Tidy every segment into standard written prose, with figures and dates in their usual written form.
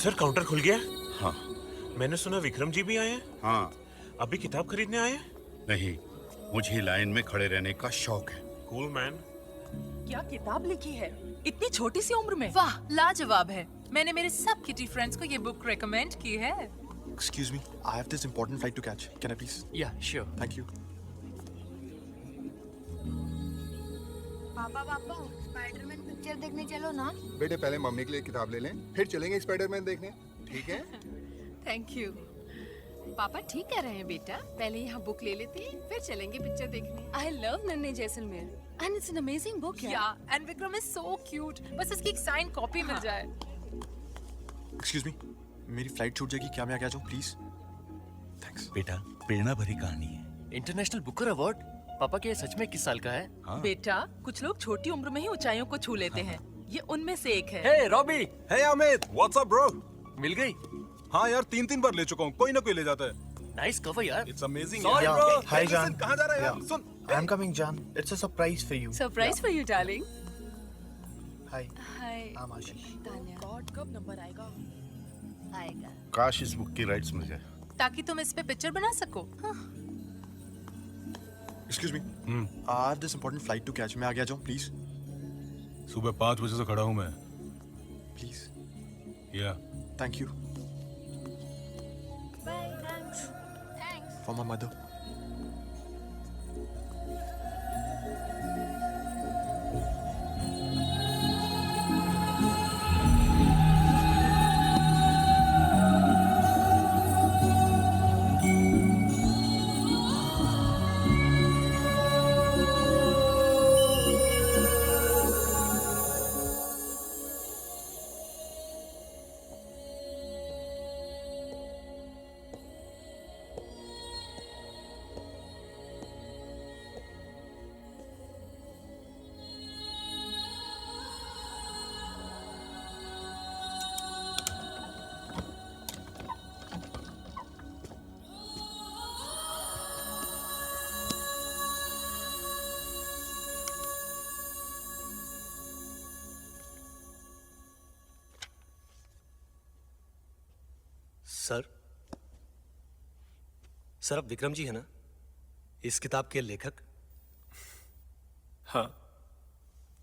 Sir counter खुल गया? हाँ। मैंने सुना विक्रम जी भी आए हैं। हाँ। अभी किताब खरीदने आए हैं? नहीं, मुझे लाइन में खड़े रहने का शौक है। Cool man. क्या किताब लिखी है इतनी छोटी सी उम्र में? वाह, लाजवाब है। मैंने मेरे सब किटी फ्रेंड्स को ये बुक रेकमेंड की है। Excuse me, I have this important flight to catch. Can I please? Yeah, sure. Thank you. पापा स्पाइडरमैन पिक्चर देखने चलो ना। बेटे पहले मम्मी के लिए किताब ले लें, फिर चलेंगे स्पाइडरमैन देखने, ठीक है? Thank you. पापा ठीक कह रहे हैं बेटा, पहले यहाँ बुक ले लेते हैं, फिर चलेंगे पिक्चर देखने। I love नन्हे Jaisalmer and it's an amazing book यार। Yeah, and Vikram is so cute. बस इसकी एक साइन कॉपी मिल जाए। Excuse me, मेरी फ्लाइट छूट जाएगी, क्या मैं आ गया जाऊँ प्लीज? थैंक्स। बेटा, प्रेरणा भरी कहानी है। International Booker award. पापा के सच में किस साल का है? हाँ। बेटा, कुछ लोग छोटी उम्र में ही ऊंचाइयों को छू लेते हैं। ये उनमें से एक है। हे रॉबी, हे अमित, व्हाट्स अप ब्रो? मिल गई? हाँ यार, 3 बार ले चुका हूँ, कोई ना कोई ले जाता है। नाइस कवर यार। It's amazing. Sorry, bro. Hi, Jan. कहाँ जा रहा है यार? सुन। I'm coming, Jan. It's a surprise for you. Surprise for you darling. Hi, hi I'm Ashish. Tanya God कब नंबर आएगा? आएगा। काश इस बुक की राइट्स मिल जाए। ताकि तुम इस पे पिक्चर बना सको। Excuse me, I have this important flight to catch. मैं आ गया जाऊँ प्लीज? सुबह 5 बजे से खड़ा हूँ मैं। प्लीज। या Thank you bye thanks. for my mother. Sir आप विक्रम जी है ना, इस किताब के लेखक? हाँ।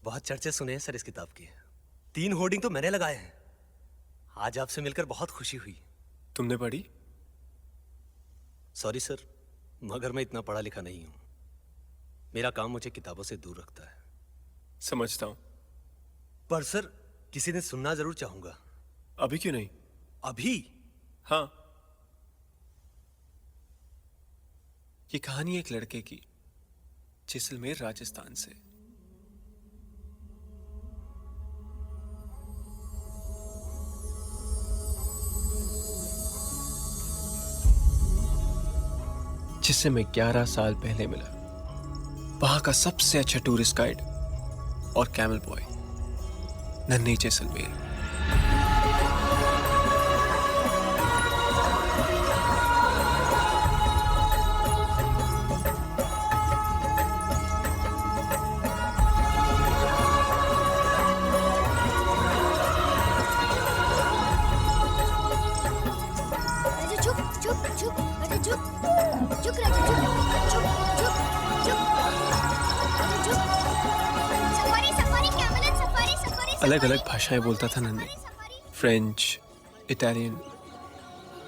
बहुत चर्चे सुने हैं सर इस किताब के। 3 होर्डिंग तो मैंने लगाए हैं। आज आपसे मिलकर बहुत खुशी हुई। तुमने पढ़ी? सॉरी सर, मगर मैं इतना पढ़ा लिखा नहीं हूं। मेरा काम मुझे किताबों से दूर रखता है। समझता हूँ। पर सर, किसी दिन सुनना जरूर चाहूंगा। अभी क्यों नहीं? अभी? हाँ। ये कहानी एक लड़के की, जैसलमेर राजस्थान से। जिससे मैं 11 साल पहले मिला। वहां का सबसे अच्छा टूरिस्ट गाइड और कैमल बॉय, नन्हे जैसलमेर। अलग अलग भाषाएं बोलता था नन्हे। French, Italian,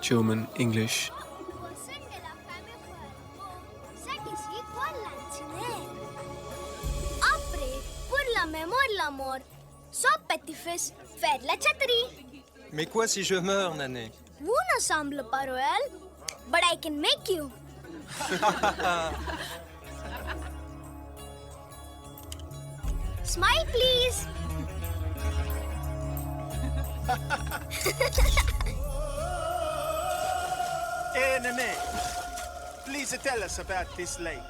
German, English. Mais quoi si je meurs, Nané? Vous ne semble pas royal, but I can make you. Smile, please. Hey, Nané, please tell us about this lake.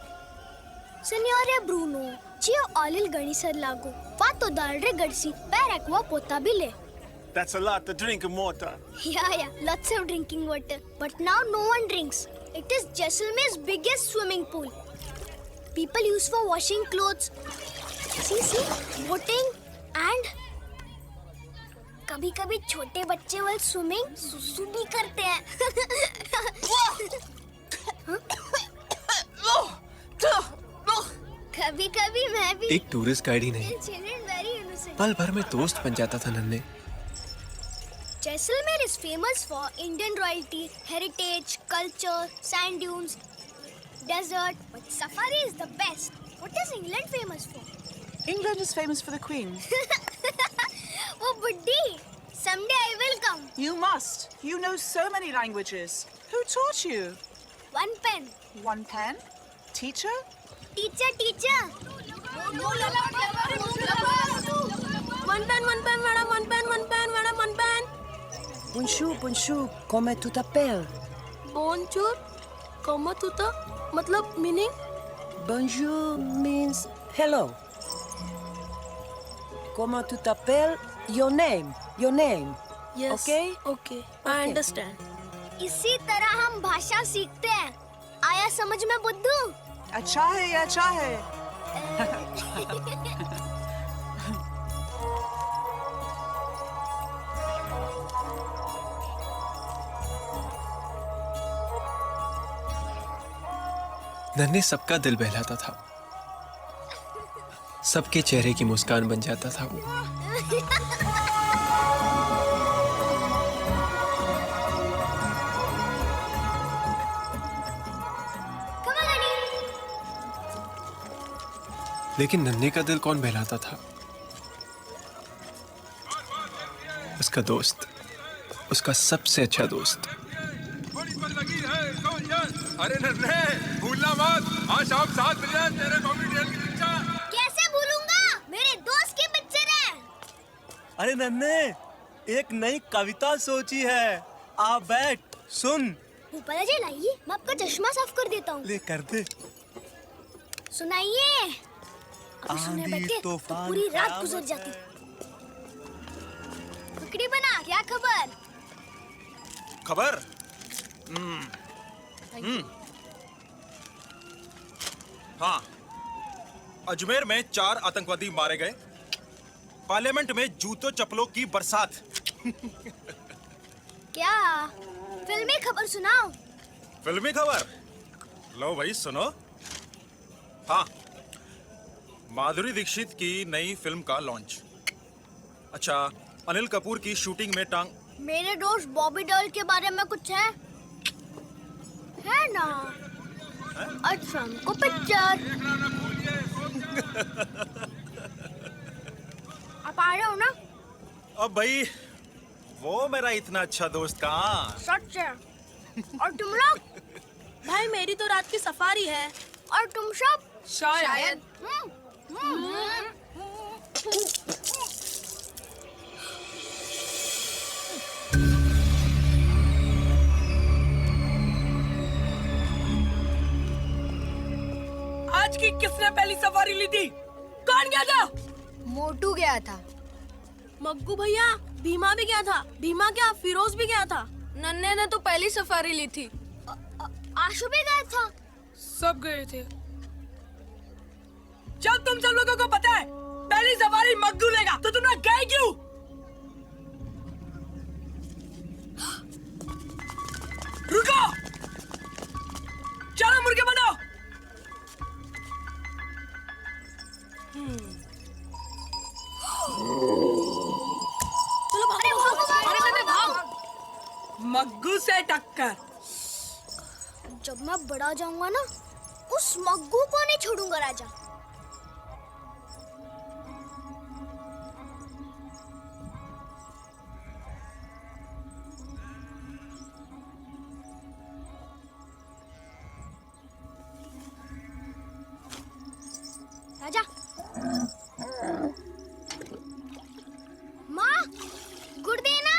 Signore Bruno, cio olil ganisar lago. Fato dalre gadsi, per aqua potabile. That's a lot of drinking water. Yeah, lots of drinking water. But now no one drinks. It is Jaisalmer's biggest swimming pool. People use for washing clothes. See, boating and कभी कभी छोटे बच्चे वाल swimming सुसु भी करते हैं। कभी कभी मैं भी। एक टूरिस्ट गाइड ही नहीं, Children very innocent. पल भर में दोस्त बन जाता था नन्हे। Jaisalmer is famous for Indian royalty, heritage, culture, sand dunes, desert, but safari is the best. What is England famous for? England is famous for the Queen. Oh, Buddy, someday I will come. You must. You know so many languages. Who taught you? One pen. One pen? Teacher? Teacher, teacher. One pen, madam, one pen, madam, one pen. Bonjour, comment tu t'appelles? Bonjour, comment tu t'as? मतलब meaning? Bonjour means hello. Comment tu t'appelles? Your name. Yes. Okay? Okay. I understand. इसी तरह हम भाषा सीखते हैं। आया समझ में बुद्धू? अच्छा है, अच्छा है। नन्हे सबका दिल बहलाता था, सबके चेहरे की मुस्कान बन जाता था वो। लेकिन नन्हे का दिल कौन बहलाता था? उसका दोस्त, उसका सबसे अच्छा दोस्त। अरे नन्हे, भूलना मत, आज शाम 7 बजे तेरे कॉमेडियन की पिक्चर। कैसे भूलूंगा? मेरे दोस्त के पिक्चर है। अरे नन्हे, एक नई कविता सोची है, आप बैठ सुन। भूपाला जी लाइए, मैं आपका चश्मा साफ कर देता हूँ। ले कर दे। सुनाइए। अभी सुनने आंधी, बैठे तो तूफान, पूरी रात कयामत गुजर है। जाती। टुकड़ी बना, क्या खबर? खबर? हाँ, अजमेर में 4 आतंकवादी मारे गए। पार्लियामेंट में जूतों चप्पलों की बरसात। क्या फिल्मी खबर सुनाओ। फिल्मी खबर? लो भाई सुनो। हाँ, माधुरी दीक्षित की नई फिल्म का लॉन्च। अच्छा, अनिल कपूर की शूटिंग में टांग। मेरे दोस्त बॉबी डॉल के बारे में कुछ है ना? अच्छा, को पिक्चर। आप आ रहे हो ना? अब भाई, वो मेरा इतना अच्छा दोस्त कहाँ? सच है। और तुम लोग? भाई मेरी तो रात की सफारी है। और तुम सब? शायद। आज की किसने पहली सफारी ली थी? कौन गया था? मोटू गया था। मग्गू भैया, भीमा भी गया था। भीमा क्या, फिरोज भी गया था। नन्हे ने तो पहली सफारी ली थी। आशु भी गया था। सब गए थे। जब तुम सब लोगों को पता है पहली सफारी मग्गू लेगा, तो तुम लोग गए क्यों? रुको! चलो मुर्गे बनो। चलो भागो। मग्गू से टक्कर। जब मैं बड़ा जाऊंगा ना, उस मग्गू को नहीं छोड़ूंगा राजा। राजा। माँ, गुड़ देना।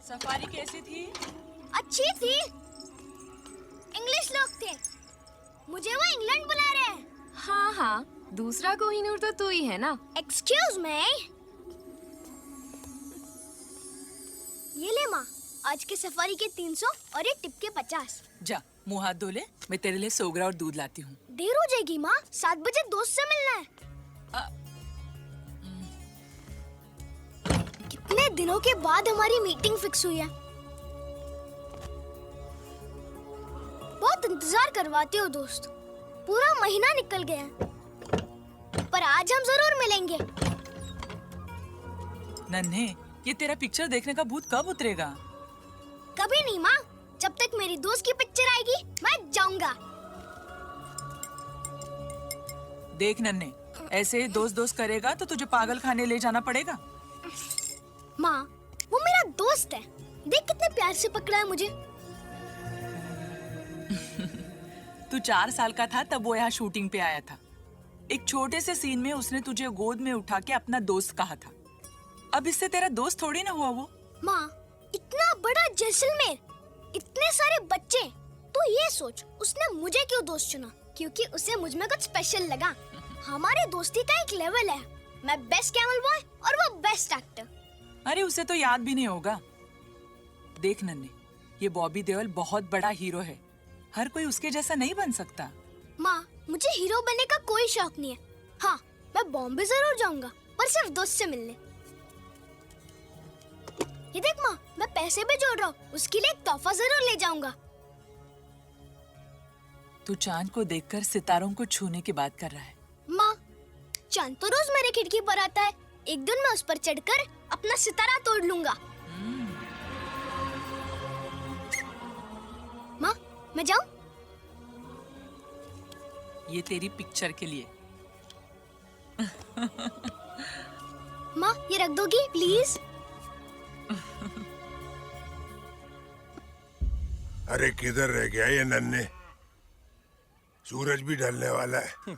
सफारी कैसी थी? अच्छी थी। इंग्लिश लोग थे। मुझे वो इंग्लैंड बुला रहे हैं। हाँ, दूसरा कोहिनूर तो तू ही है ना? Excuse me. ये ले माँ, आज के सफारी के 300 और ये टिप के 50। जा, मुंह हाथ धो ले, मैं तेरे लिए सोगरा और दूध लाती हूँ। देर हो जाएगी माँ, 7 बजे दोस्त से मिलना है। कितने कितने दिनों के बाद हमारी मीटिंग फिक्स हुई है। बहुत इंतजार करवाते हो दोस्त, पूरा महीना निकल गया है, पर आज हम जरूर मिलेंगे। नन्हे, ये तेरा पिक्चर देखने का भूत कब उतरेगा? कभी नहीं माँ, जब तक मेरी दोस्त की पिक्चर आएगी मैं जाऊंगा। देख नन्हे, ऐसे दोस्त दोस्त करेगा तो तुझे पागल खाने ले जाना पड़ेगा। माँ, वो मेरा दोस्त है, देख कितने प्यार से पकड़ा है मुझे। तू 4 साल का था तब वो यहाँ शूटिंग पे आया था। एक छोटे से सीन में उसने तुझे गोद में उठा के अपना दोस्त कहा था। अब इससे तेरा दोस्त थोड़ी ना हुआ वो। माँ, इतना बड़ा जैसलमेर, इतने सारे बच्चे, तो ये सोच उसने मुझे क्यों दोस्त चुना? क्योंकि उसे मुझ में कुछ स्पेशल लगा। हमारे दोस्ती का एक लेवल है, मैं बेस्ट कैमल बॉय और वो बेस्ट एक्टर। अरे उसे तो याद भी नहीं होगा। देख नन्हे, ये बॉबी देओल बहुत बड़ा हीरो है, हर कोई उसके जैसा नहीं बन सकता। माँ, मुझे हीरो बनने का कोई शौक नहीं है। हाँ, मैं बॉम्बे जरूर जाऊंगा, पर सिर्फ दोस्त से मिलने। ये देख माँ, मैं पैसे भी जोड़ रहा हूँ, उसके लिए एक तोहफा जरूर ले जाऊंगा। तू चांद को देखकर सितारों को छूने की बात कर रहा है। माँ, चांद तो रोज मेरे खिड़की पर आता है, एक दिन मैं उस पर चढ़कर अपना सितारा तोड़ लूंगा। माँ, मैं जाऊँ? ये तेरी पिक्चर के लिए। माँ, ये रख दोगी प्लीज? अरे किधर रह गया ये नन्हे? सूरज भी ढलने वाला है।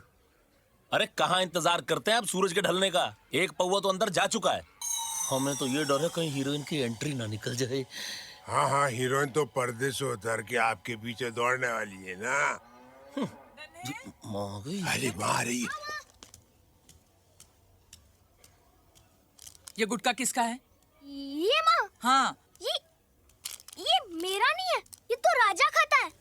अरे कहाँ इंतजार करते हैं आप सूरज के ढलने का? एक पौवा तो अंदर जा चुका है। हमें तो ये डर है कहीं हीरोइन की एंट्री ना निकल जाए। हाँ हाँ, हीरोइन तो पर्दे से उतर के आपके पीछे दौड़ने वाली है ना। अरे माँ रही है। ये गुटखा किसका है? ये माँ? हाँ। ये मेरा नहीं है, ये तो राजा खाता है।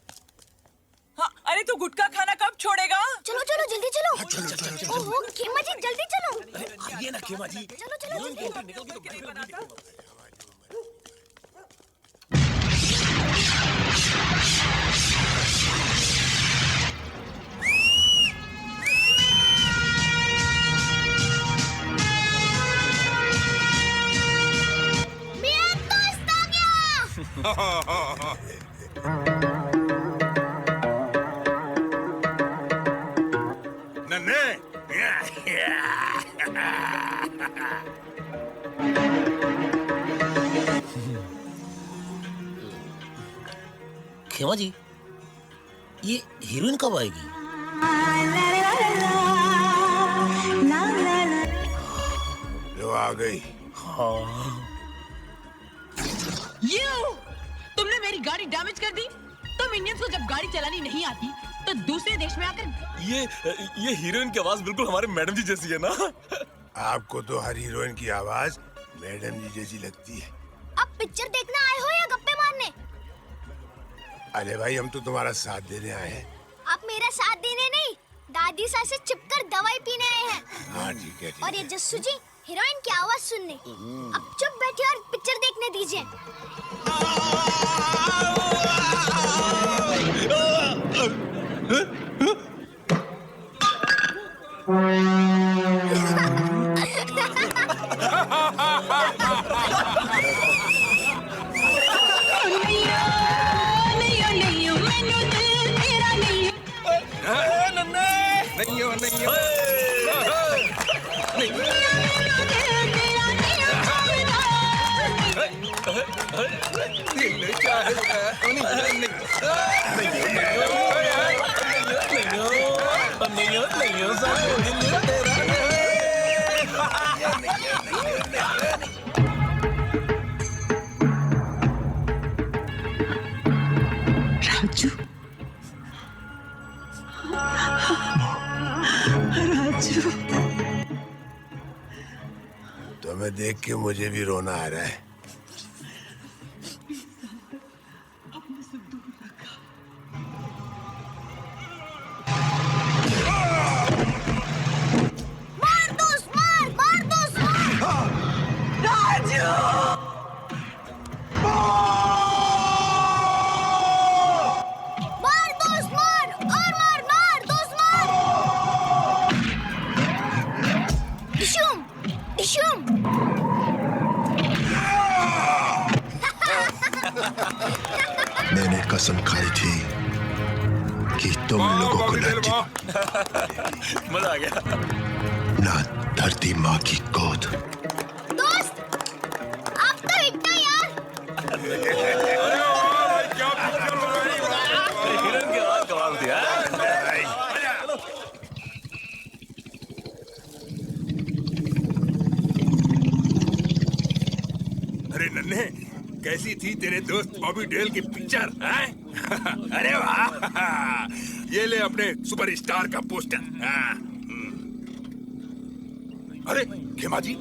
हाँ, अरे तू गुटखा खाना कब छोड़ेगा? चलो चलो जल्दी चलो। हाँ, चलो, चलो, चलो, ओहो, खेमा जी जल्दी चलो। अरे आइए ना खेमा जी। चलो चलो जल्दी। निकल के तो मेरा दोस्त आ गया। नन्हे खेमा जी, ये हीरोइन कब आएगी? लो आ गई। हाँ। तुमने मेरी गाड़ी डैमेज कर दी। तुम इंडियंस को जब गाड़ी चलानी नहीं आती तो दूसरे देश में आकर ये हीरोइन की आवाज बिल्कुल हमारे मैडम जी जैसी है ना? आपको तो हर हीरोइन की आवाज मैडम जी जैसी लगती है। अब पिक्चर देखने आए हो या गप्पे मारने? अरे भाई, हम तो तुम्हारा साथ देने आए हैं। आप मेरा साथ देने नहीं, दादी सास से चिपकर दवाई पीने आए हैं। हाँ ठीक है, ठीक और ये जस्सू जी हीरोइन की आवाज सुनने। अब चुप बैठिए और पिक्चर देखने दीजिए। राजू, राजू, तुम्हें देख के मुझे भी रोना आ रहा है। मार दोस्त, मार दोस्त, मार। राजू। इशुम। मैंने कसम खाई थी कि तुम लोगों को मजा आ गया। ना धरती माँ की गोद। दोस्त, आप तो इतना यार। हिरन की आवाज कमाल थी। अरे नन्हे, कैसी थी तेरे दोस्त बॉबी डेल की पिक्चर? अरे वाह, ये ले अपने सुपरस्टार का पोस्टर। अरे खेमा जी,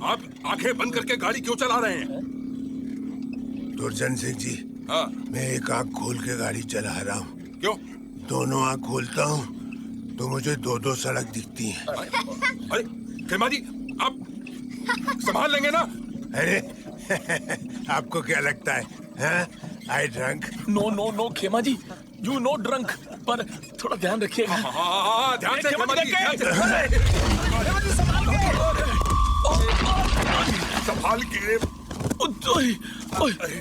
आप आंखें बंद करके गाड़ी क्यों चला रहे हैं? दुर्जन सिंह जी, हाँ, मैं एक आंख खोल के गाड़ी चला रहा हूँ। क्यों? दोनों आंख खोलता हूँ तो मुझे दो सड़क दिखती हैं। अरे खेमा जी, आप संभाल लेंगे ना? अरे आपको क्या लगता है? आई ड्रंक? नो नो नो खेमा जी, यू नो ड्रंक, पर थोड़ा ध्यान रखिएगा। ध्यान से खेमा जी, ध्यान से। संभाल के।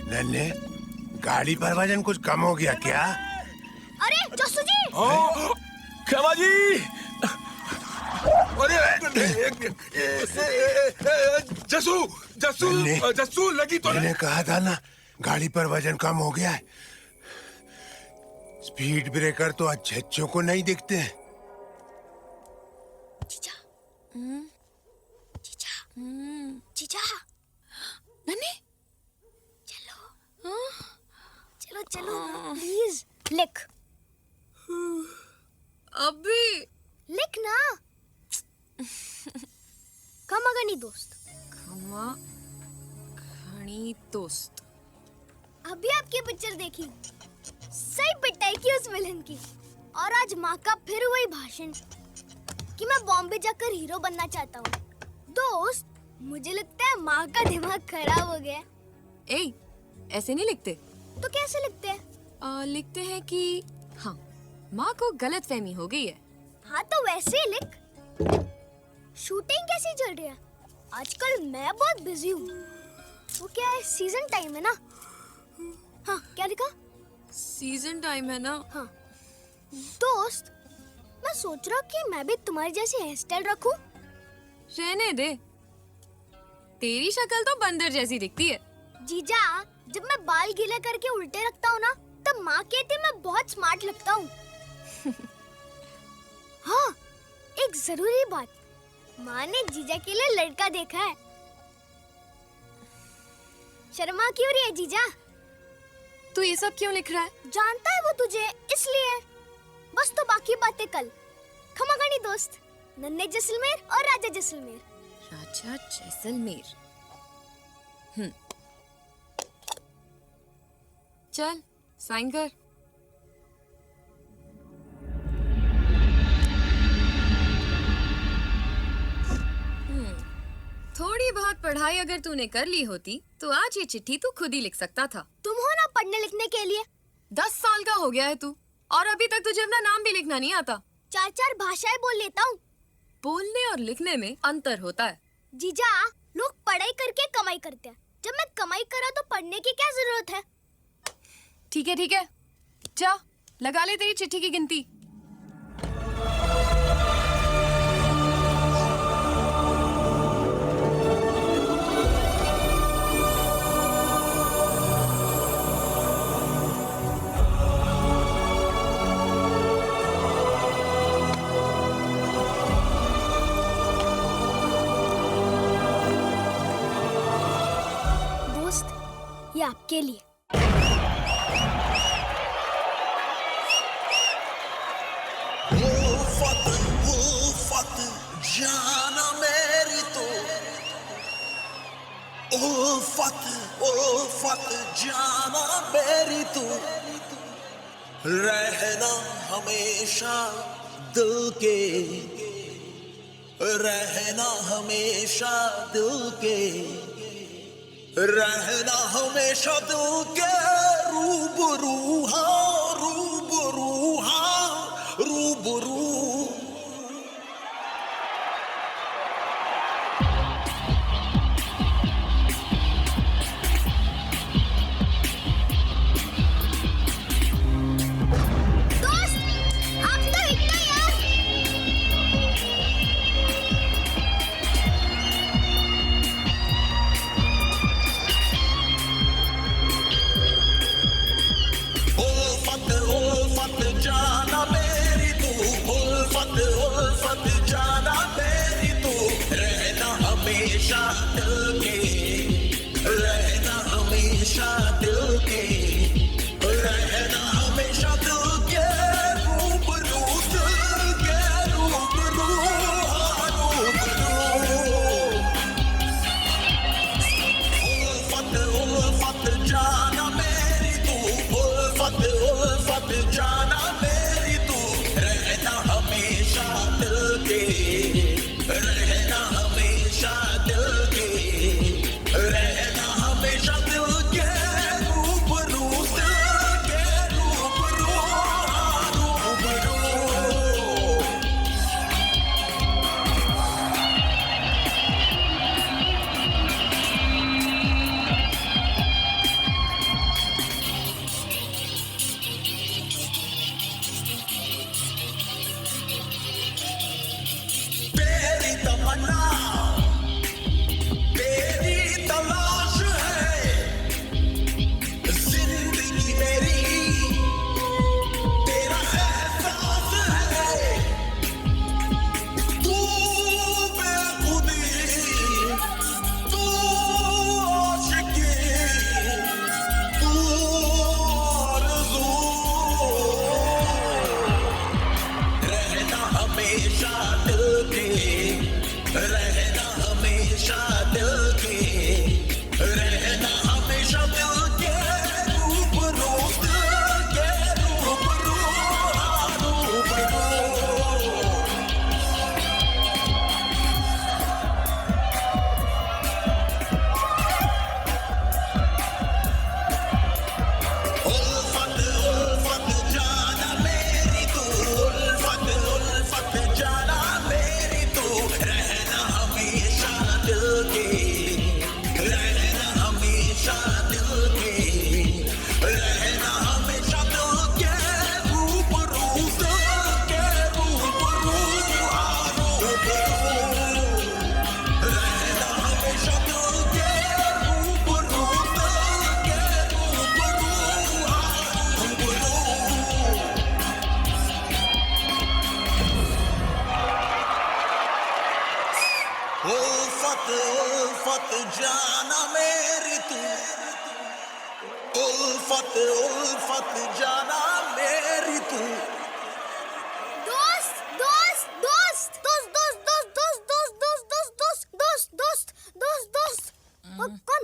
नन्हे, गाड़ी पर वजन कुछ कम हो गया क्या? अरे जस्सू जी। खेमा जी, अरे जस्सू जस्सू जस्सू, लगी तो मैंने कहा था ना, गाड़ी पर वजन कम हो गया है। स्पीड ब्रेकर तो अच्छों को नहीं दिखते हैं। जीजा, जीजा, जीजा, नन्हे, चलो, चलो चलो, प्लीज लिख। अभी लिख ना। खमागनी दोस्त। खमागनी दोस्त। अभी आपकी पिक्चर देखी, सही पिटाई की उस विलन की। और आज माँ का फिर वही भाषण कि मैं बॉम्बे जाकर हीरो बनना चाहता हूँ। दोस्त, मुझे लगता है माँ का दिमाग खराब हो गया। ए, ऐसे नहीं लिखते। तो कैसे लिखते हैं? लिखते हैं कि हाँ, माँ को गलतफहमी हो गई है। हाँ तो वैसे ही लिख। शूटिंग कैसी चल रही है? आजकल मैं बहुत बिजी हूँ। वो क्या है, सीजन टाइम है ना? हाँ, क्या लिखा? सीजन टाइम है ना? हाँ। दोस्त, मैं सोच रहा हूँ कि मैं भी तुम्हारी जैसी हेयर स्टाइल रखूं। रहने दे, तेरी शक्ल तो बंदर जैसी दिखती है। जीजा, जब मैं बाल गीले करके उल्टे रखता हूँ ना, तब माँ कहती मैं बहुत स्मार्ट लगता हूँ। हाँ, एक जरूरी बात, माँ ने जीजा के लिए लड़का देखा है। शर्मा क्यों रही है जीजा? तू ये सब क्यों लिख रहा है? जानता है वो तुझे, इसलिए। बस तो बाकी बातें कल। खमागनी दोस्त, नन्हे जैसलमेर और राजा जैसलमेर। राजा जैसलमेर। चल साइन कर। थोड़ी बहुत पढ़ाई अगर तूने कर ली होती तो आज ये चिट्ठी तू खुद ही लिख सकता था। तुम हो ना पढ़ने लिखने के लिए। 10 साल का हो गया है तू और अभी तक तुझे अपना नाम भी लिखना नहीं आता। 4 भाषाएं बोल लेता हूँ। बोलने और लिखने में अंतर होता है। जीजा, लोग पढ़ाई करके कमाई करते हैं। जब मैं कमाई करा तो पढ़ने की क्या जरूरत है? ठीक है, जा लगा ले तेरी चिट्ठी की गिनती। दोस्त, ये आपके लिए। जाना मेरी तो उल्फत जाना मेरी तो रहना हमेशा दिल के, रहना हमेशा दिल के, रहना हमेशा दिल के रूबरू, हाँ रूबरू, हाँ रूबरू। हमेशा दिल के, रहना हमेशा दिल के, रहना हमेशा दिल के रूबरू, दिल के रूबरू, हाँ रूबरू। उल्फत जाना मेरी तू, उल्फत जाना मेरी तू, रहना हमेशा दिल के, रहना हमेशा दिल के, रहना हमेशा दिल के रूबरू, दिल के रूबरू, हाँ रूबरू। तेरी तमन्ना, तेरी तलाश है, जिंदगी मेरी तेरा एहसास है, तू बेखुदी, तू आशिकी, तू आरज़ू, रहना हमेशा दिल के, रहना हमेशा दिल के, रहना हमेशा दिल के रूबरू, दिल के रूबरू, हाँ रूबरू। उल्फत जाना मेरी तू, उल्फत जाना मेरी तू, रहना हमेशा दिल के, रहना हमेशा दिल के, रहना हमेशा दिल के रूबरू, दिल के रूबरू, हाँ रूबरू। रहना हमेशा दिल के रूबरू, दिल के रूबरू, हाँ रूबरू। उल्फत जाना मेरी तू, उल्फत जाना मेरी तू। दोस्त दोस्त दोस्त दोस्त दोस्त दोस्त दोस्त दोस्त दोस्त दोस्त दोस्त दोस्त दोस्त दोस्त कौन?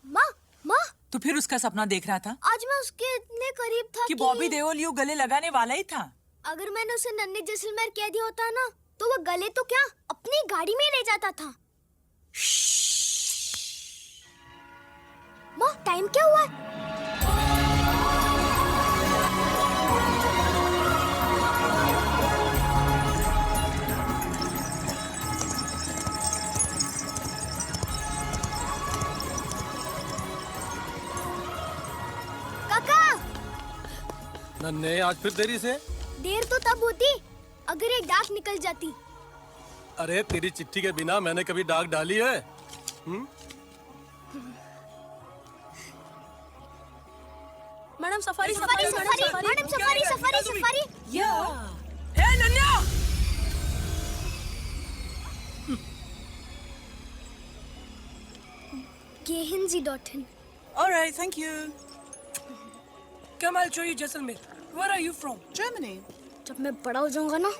माँ माँ, तो फिर उसका सपना देख रहा था आज मैं उसके इतने करीब था कि बॉबी देओल यूं गले लगाने वाला ही था। अगर मैंने उसे नन्हे जैसलमेर कह दिया होता ना, तो वो गले तो क्या अपनी गाड़ी में ले जाता था। माँ टाइम क्या हुआ है? काका, नन्हे आज फिर देरी से? देर तो तब होती अगर एक डाक निकल जाती। अरे तेरी चिट्ठी के बिना मैंने कभी डाक डाली है? Madam safari safari safari madam safari safari safari. Ananya, gehinzi.in। Alright, thank you. Come, I'll show you Jaisalmer. Where are you from? Germany। जब मैं बड़ा हो जाऊंगा ना,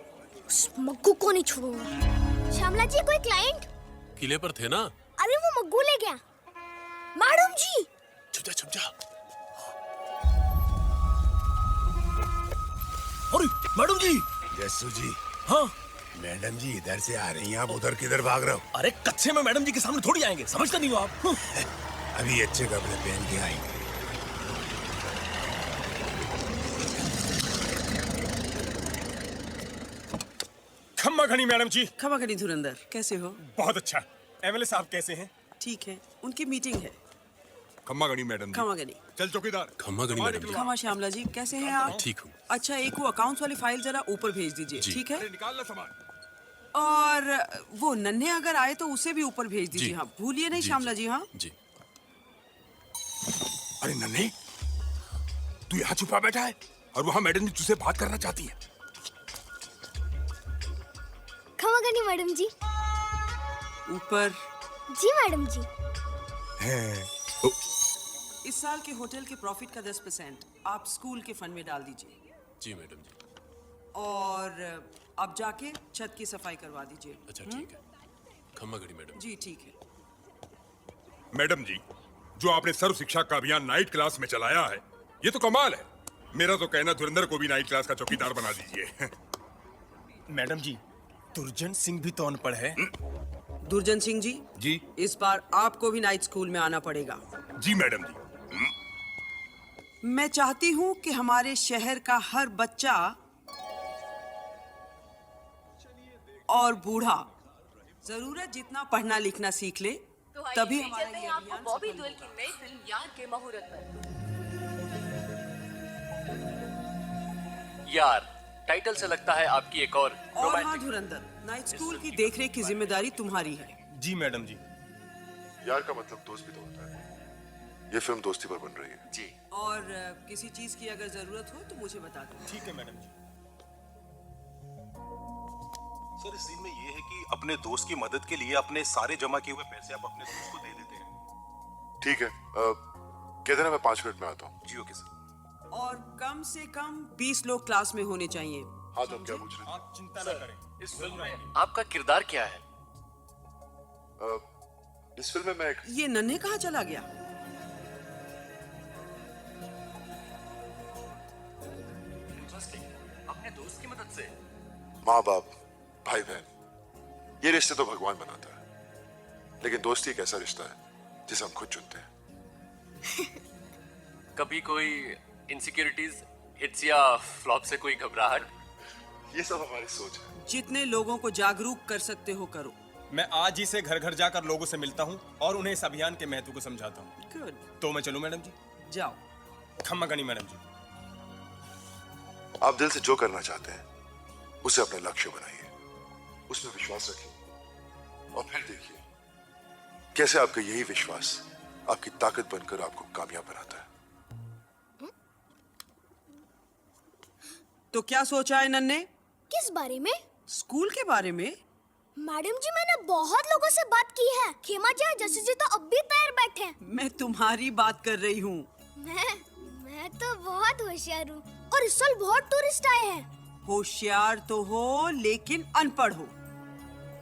उस मग्गू को नहीं छोड़ूंगा। श्यामला जी, कोई क्लाइंट? किले पर थे ना? अरे वो मग्गू ले गया। मैडम जी, छुप जा। अरे मैडम जी। जस्सू जी। हाँ मैडम जी इधर से आ रही हैं, आप उधर किधर भाग रहे हो? अरे कच्चे में मैडम जी के सामने थोड़ी आएंगे, समझते नहीं हो आप? अभी अच्छे कपड़े पहन के आएंगे। खम्मा घनी मैडम जी। खमा खड़ी धुरंधर, कैसे हो? बहुत अच्छा। एमएलए साहब कैसे हैं? ठीक है, उनकी मीटिंग है। खम्मा गणी मैडम। खमा गणी। चल चौकीदार। खम्मा गणी मैडम। खमा श्यामला जी, कैसे हैं आप? ठीक हूँ। अच्छा, एक वो अकाउंट्स वाली फाइल जरा ऊपर भेज दीजिए, ठीक है? निकाल लो सामान। और वो नन्हे अगर आए तो उसे भी ऊपर भेज दीजिए। हाँ, भूलिए नहीं श्यामला जी। हाँ जी। अरे नन्हे, तू यहाँ छुपा बैठा है और वहाँ मैडम जी तुझसे बात करना चाहती है। खमा गणी मैडम जी। ऊपर जी मैडम जी। इस साल के होटल के प्रॉफिट का 10% आप स्कूल के फंड में डाल दीजिए। जी मैडम जी। और आप जाके छत की सफाई करवा दीजिए। अच्छा ठीक है। खम्मा घड़ी मैडम जी ठीक है। मैडम जी, जो आपने सर्व शिक्षा का अभियान नाइट क्लास में चलाया है, ये तो कमाल है। मेरा तो कहना धुरंधर को भी नाइट क्लास का चौकीदार बना दीजिए। मैडम जी, दुर्जन सिंह भी तो अनपढ़ है। दुर्जन सिंह जी, जी इस बार आपको भी नाइट स्कूल में आना पड़ेगा। जी मैडम जी। मैं चाहती हूँ कि हमारे शहर का हर बच्चा और बूढ़ा जरूरत जितना पढ़ना लिखना सीख ले, तभी हमारा ये अभियान बॉबी देओल की नई फिल्म यार के मुहूर्त पर। यार, टाइटल से लगता है आपकी एक और हाँ धुरंधर, नाइट स्कूल की देखरेख की जिम्मेदारी तुम्हारी है। जी मैडम जी। यार का मतलब दोस्त भी तो होता है। ये फिल्म दोस्ती पर बन रही है। जी। और किसी चीज की अगर जरूरत हो तो मुझे बता दो। ठीक है मैडम जी। सर, इस सीन में ये है कि अपने दोस्त की मदद के लिए अपने सारे जमा किए हुए पैसे आप अपने दोस्त को दे देते हैं। ठीक है, कह देना मैं 5 मिनट में आता हूँ। जी ओके सर। और कम से कम 20 लोग क्लास में होने चाहिए। हाँ तो क्या पूछ रहे थे? आप चिंता न करें। इस फिल्म में आपका किरदार क्या है? इस फिल्म में मैं ये नन्हे कहाँ चला गया? अपने दोस्त की मदद से। माँ बाप, भाई बहन, ये रिश्ते तो भगवान बनाता है, लेकिन दोस्ती एक ऐसा रिश्ता है जिसे हम खुद चुनते हैं। कभी कोई इनसिक्योरिटीज, हिट्स या फ्लॉप से कोई घबराहट? ये सब हमारी सोच है। जितने लोगों को जागरूक कर सकते हो करो। मैं आज ही से घर घर जाकर लोगों से मिलता हूँ और उन्हें इस अभियान के महत्व को समझाता हूँ। गुड। तो मैं चलूँ मैडम जी? जाओ। खम्मा गनी मैडम जी। आप दिल से जो करना चाहते हैं उसे अपना लक्ष्य बनाइए, उसमें विश्वास रखिए और फिर देखिए कैसे आपका यही विश्वास आपकी ताकत बनकर आपको कामयाब बनाता है। तो क्या सोचा है नन्हे? किस बारे में? स्कूल के बारे में। मैडम जी, मैंने बहुत लोगों से बात की है। खेमा जी और जस्सी जी तो अब भी तैयार बैठे हैं। मैं तुम्हारी बात कर रही हूँ। मैं तो बहुत होशियार हूँ और इस साल बहुत टूरिस्ट आए हैं। होशियार तो हो लेकिन अनपढ़ हो।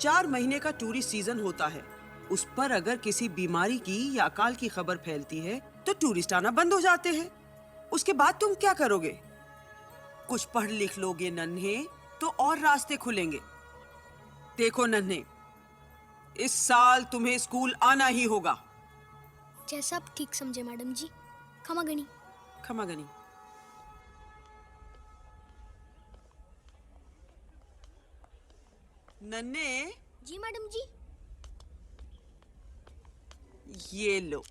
4 महीने का टूरिस्ट सीजन होता है, उस पर अगर किसी बीमारी की या अकाल की खबर फैलती है तो टूरिस्ट आना बंद हो जाते हैं। उसके बाद तुम क्या करोगे? कुछ पढ़ लिख लोगे नन्हे तो और रास्ते खुलेंगे। देखो नन्हे, इस साल तुम्हें स्कूल आना ही होगा। जैसा आप ठीक समझे मैडम जी। खमा गनी। खमा गनी। नन्हे। जी मैडम जी। ये लो।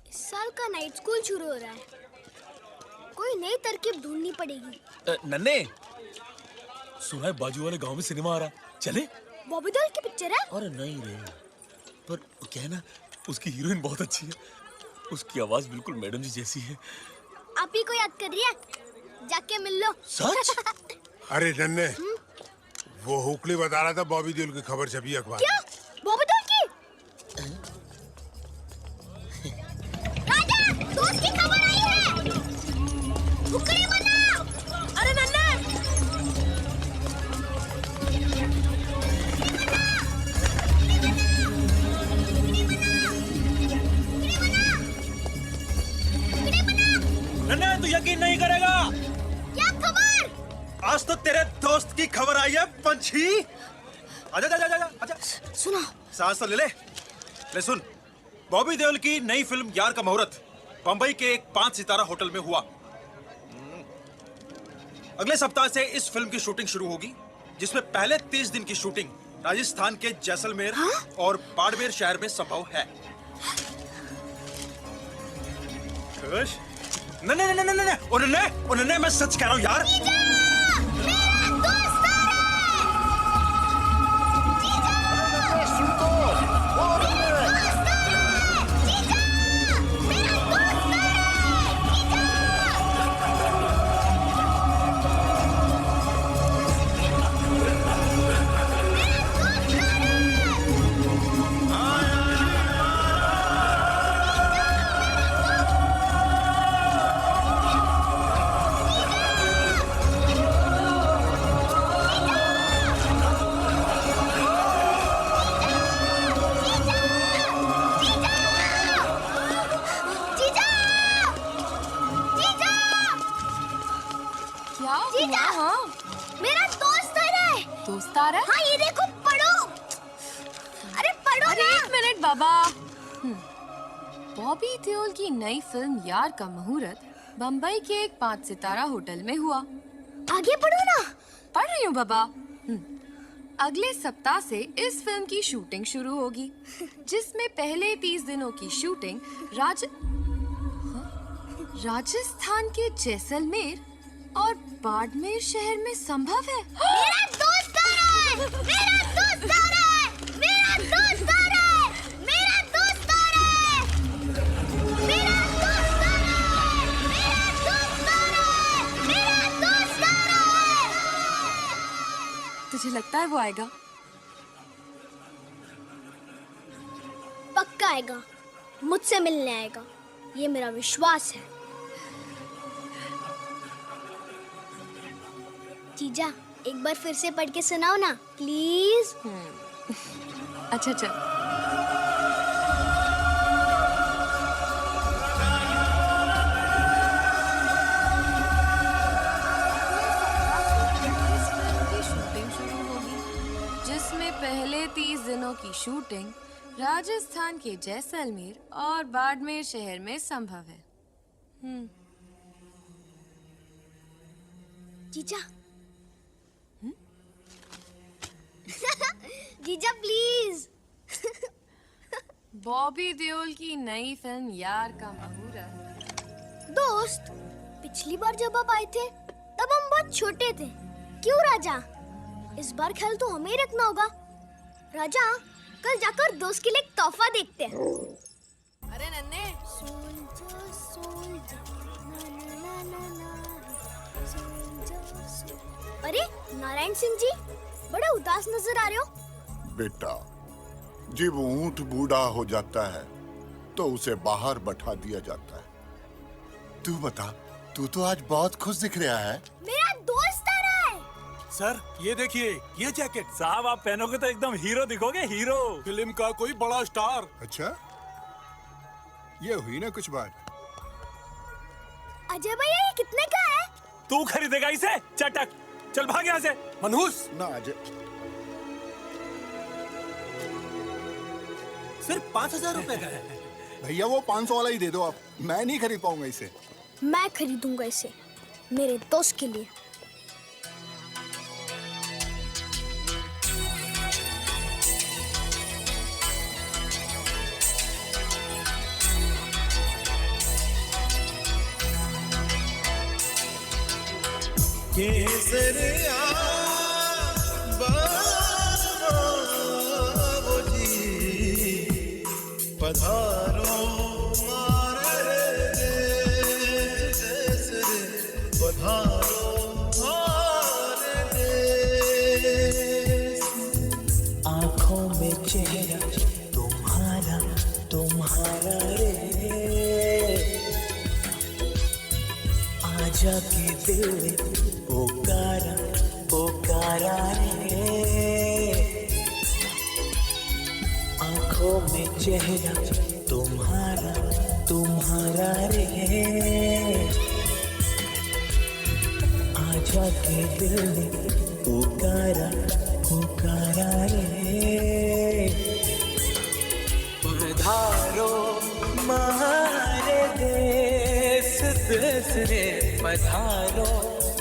इस साल का नाइट स्कूल शुरू हो रहा है, कोई नई तरकीब ढूंढनी पड़ेगी। नन्हे, सुना है बाजू वाले गांव में सिनेमा आ रहा, चले? बॉबी देओल की पिक्चर है? अरे नहीं रे, पर क्या है ना, उसकी हीरोइन बहुत अच्छी है, उसकी आवाज बिल्कुल मैडम जी जैसी है। आप ही को याद कर रही है, जाके मिल लो। सच? अरे नन्हे, वो हुकली बता रहा था बॉबी देओल की खबर छपी अखबार। क्या? बॉबी देओल की? राजा, दोस्त की खबर आई है। हुकली बना। अरे नन्हे। नन्हे, तू यकीन नहीं करेगा। क्या खबर? आज तो तेरे दोस्त की खबर आई है पंछी। आजा आजा आजा आजा। सुनो। सांस तो ले ले। ले सुन, बॉबी देओल की नई फिल्म यार का मुहूर्त बंबई के एक 5 सितारा होटल में हुआ। अगले सप्ताह से इस फिल्म की शूटिंग शुरू होगी, जिसमें पहले 30 दिन की शूटिंग राजस्थान के जैसलमेर और बाड़मेर शहर में संभव है। खुश? नन्हे, मैं सच कह रहा हूँ यार। आ रहा है? हाँ ये देखो, पढ़ो। अरे पढ़ो अरे ना। 1 मिनट बाबा। बॉबी देओल की नई फिल्म यार का मुहूर्त बम्बई के एक 5 सितारा होटल में हुआ। आगे पढ़ो ना। पढ़ रही हूँ बाबा। अगले सप्ताह से इस फिल्म की शूटिंग शुरू होगी, जिसमें पहले 30 दिनों की शूटिंग राजस्थान के जैसलमेर और बाड़मेर शहर में संभव है। मेरा दोस्त आ रहा है, मेरा दोस्त आ रहा है, मेरा दोस्त आ रहा है, मेरा दोस्त आ रहा है, मेरा दोस्त आ रहा है, मेरा दोस्त आ रहा है, मेरा दोस्त आ रहा है। तुझे लगता है वो आएगा? पक्का आएगा, मुझसे मिलने आएगा, ये मेरा विश्वास है। जीजा, एक बार फिर से पढ़ के सुनाओ ना, प्लीज। अच्छा चल। शूटिंग शुरू होगी, जिसमें पहले 30 दिनों की शूटिंग राजस्थान के जैसलमेर और बाड़मेर शहर में संभव है। जीजा जीजा प्लीज। बॉबी देओल की नई फिल्म यार का मुहूर्त। दोस्त, पिछली बार जब आप आए थे तब हम बहुत छोटे थे, क्यों राजा? इस बार ख्याल तो हमें ही रखना होगा। राजा, कल जाकर दोस्त के लिए एक तोहफा देखते हैं। अरे नन्हे, अरे नारायण सिंह जी, बड़े उदास नजर आ रहे हो। बेटा, जब ऊंट बूढ़ा हो जाता है तो उसे बाहर बैठा दिया जाता है। तू बता, तू तो आज बहुत खुश दिख रहा है। मेरा दोस्त आ रहा है। सर ये देखिए, ये जैकेट साहब आप पहनोगे तो एकदम हीरो दिखोगे, हीरो। फिल्म का कोई बड़ा स्टार। अच्छा, ये हुई ना कुछ बात। अजय भैया, ये कितने का है? तू खरीदेगा इसे? चटक, चल भाग यहाँ से। मनहूस ना अजय। सिर्फ 5000 रुपए का है। भैया वो 500 वाला ही दे दो आप, मैं नहीं खरीद पाऊंगा इसे। मैं खरीदूंगा इसे, मेरे दोस्त के लिए। केसरिया बाबू जी पधारो मारे देश रे, पधारो मारे देश। आँखों में चेहरा तुम्हारा तुम्हारा रे, आजा के दिल में पुकारा पुकारा रे। आँखों में चेहरा तुम्हारा तुम्हारा रे, आजा के दिल में पुकारा पुकारा रे। पधारो मारे देश देश रे, पधारो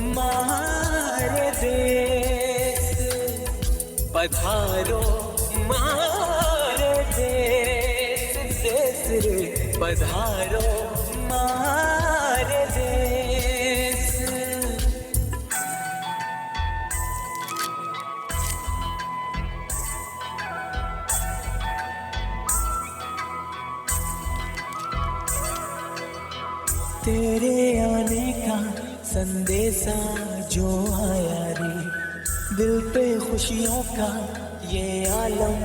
मारे देश, पधारो मारे देश देश रे, पधारो मारे देश। तेरे आने का संदेशा जो आया रे, दिल पे खुशियों का ये आलम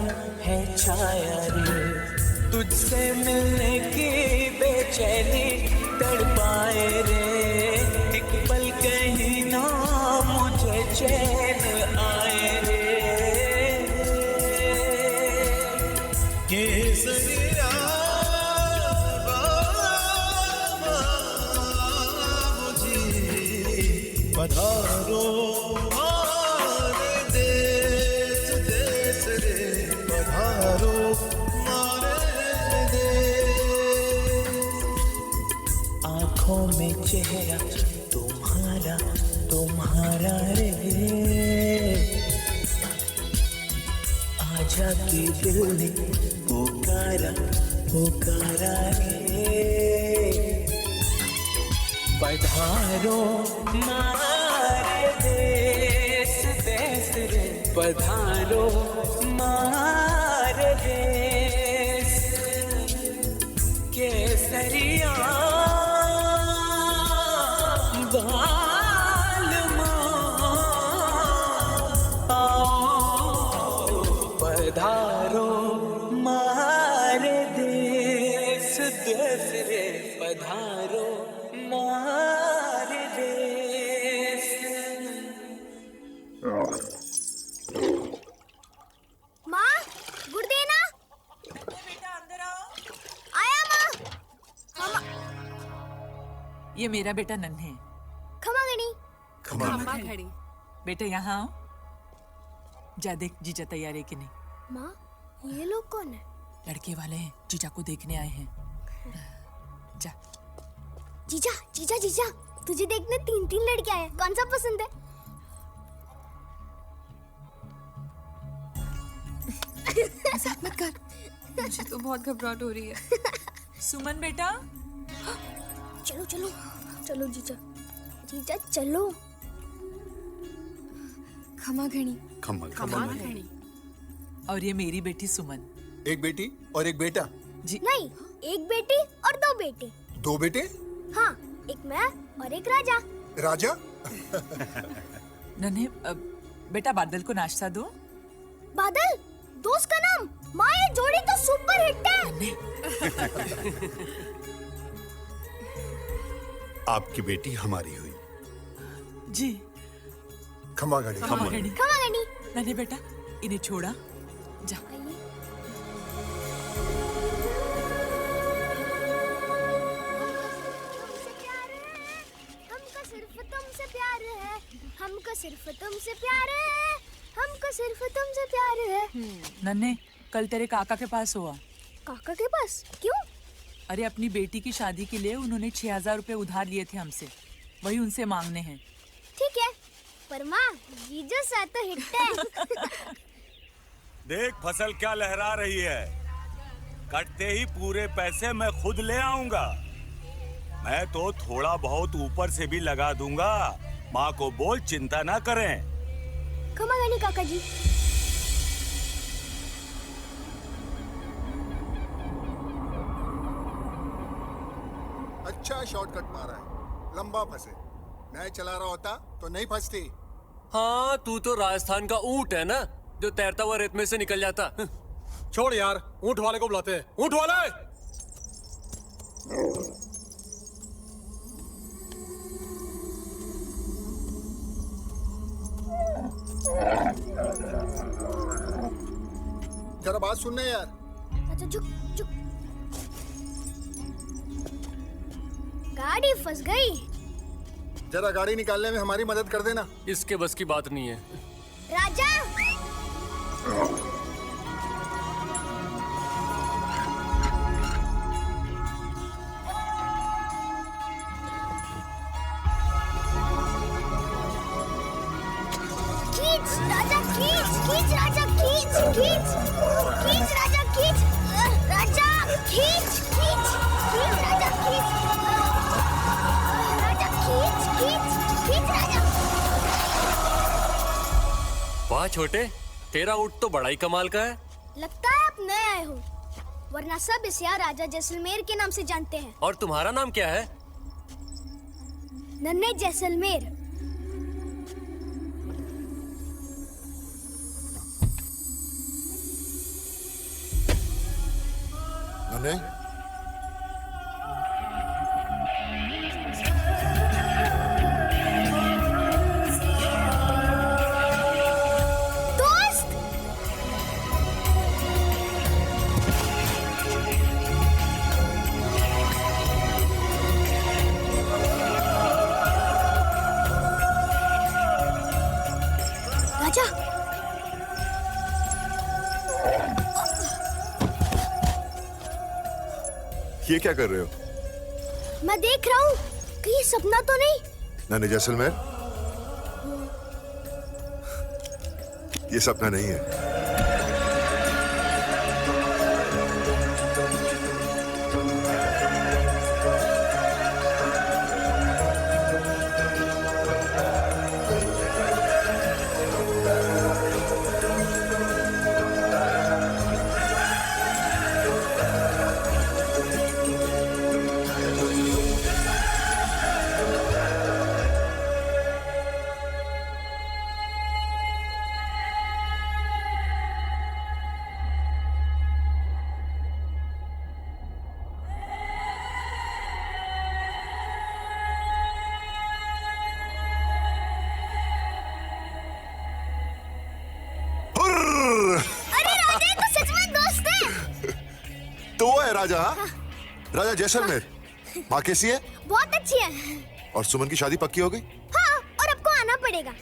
है छाया रे। तुझसे मिलने की बेचैनी तड़पाए रे, एक पल कहीं ना मुझे चैन आए रे। केसरिया पधारो मारे देश मारे दे। आंखों में चेहरा तुम्हारा तुम्हारा रे, आजा के दिल ने पुकारा पुकारा रे। पधारो मारे देश देश रे, पधारो मारे देश केसरिया बालमा आओ, पधारो मारे देश देश रे, पधारो मारे देश। माँ गुड़ देना। बेटा अंदर आओ। आया माँ। ये मेरा बेटा नन्हे। खमा गणी। खमा खड़ी। बेटा यहाँ आओ। जा देख जीजा तैयार है कि नहीं। माँ ये लोग कौन है? लड़के वाले हैं, जीजा को देखने आए हैं। जा। जीजा जीजा जीजा, तुझे देखने 3 लड़के आए, कौन सा पसंद है? मजाक मत कर, मुझे तो बहुत घबराहट हो रही है। सुमन बेटा। चलो चलो चलो जीजा जीजा चलो। खमा घणी। खमा घणी। और ये मेरी बेटी सुमन। एक बेटी और एक बेटा? जी नहीं, एक बेटी और 2 बेटे। 2 बेटे? हाँ, एक मैं और एक राजा। राजा? नन्हे बेटा बादल को नाश्ता दो। बादल दोस्त का नाम? माँ ये जोड़ी तो सुपर हिट है। आपकी बेटी हमारी हुई। जी। खमा घड़ी। खमा घड़ी। नन्हे बेटा इन्हें छोड़ा जा। हमको सिर्फ तुमसे प्यार है, हमको सिर्फ तुमसे प्यार है, हमको सिर्फ तुमसे प्यार है। नन्हे कल तेरे काका के पास हुआ। काका के पास? क्यों? अरे अपनी बेटी की शादी के लिए उन्होंने 6000 रुपए उधार लिए थे हमसे, वही उनसे मांगने हैं। ठीक है, पर माँ जीजो सा तो हिट है। देख फसल क्या लहरा रही है, कटते ही पूरे पैसे मैं खुद ले आऊंगा। मैं तो थोड़ा बहुत ऊपर से भी लगा दूंगा, माँ को बोल चिंता ना करें। खमा घड़ी काका जी। अच्छा शॉर्टकट मारा है, लंबा फंसे। मैं चला रहा होता तो नहीं फंसती। हाँ तू तो राजस्थान का ऊंट है ना, जो तैरता हुआ रेत में से निकल जाता। छोड़ यार, ऊंट वाले को बुलाते हैं। ऊंट वाले! जरा बात सुनने यार। अच्छा चुप चुप। गाड़ी फंस गई। जरा गाड़ी निकालने में हमारी मदद कर देना। इसके बस की बात नहीं है। राजा खींच राजा खींच खींच राजा खींच खींच खींच राजा खींच राजा खींच खींच खींच राजा खींच राजा खींच खींच खींच राजा। वाह छोटे, तेरा ऊंट तो बड़ा ही कमाल का है। लगता है आप नए आए हो, वरना सब इसे राजा जैसलमेर के नाम से जानते हैं। और तुम्हारा नाम क्या है? नन्हे जैसलमेर। नन्हे राजा ये क्या कर रहे हो? मैं देख रहा हूँ कहीं सपना तो नहीं। नन्हे जैसलमेर, ये सपना नहीं है। तो वो है राजा, हाँ? राजा जैसलमेर। माँ कैसी है? बहुत अच्छी है। और सुमन की शादी पक्की हो गई? हाँ, और आपको आना पड़ेगा।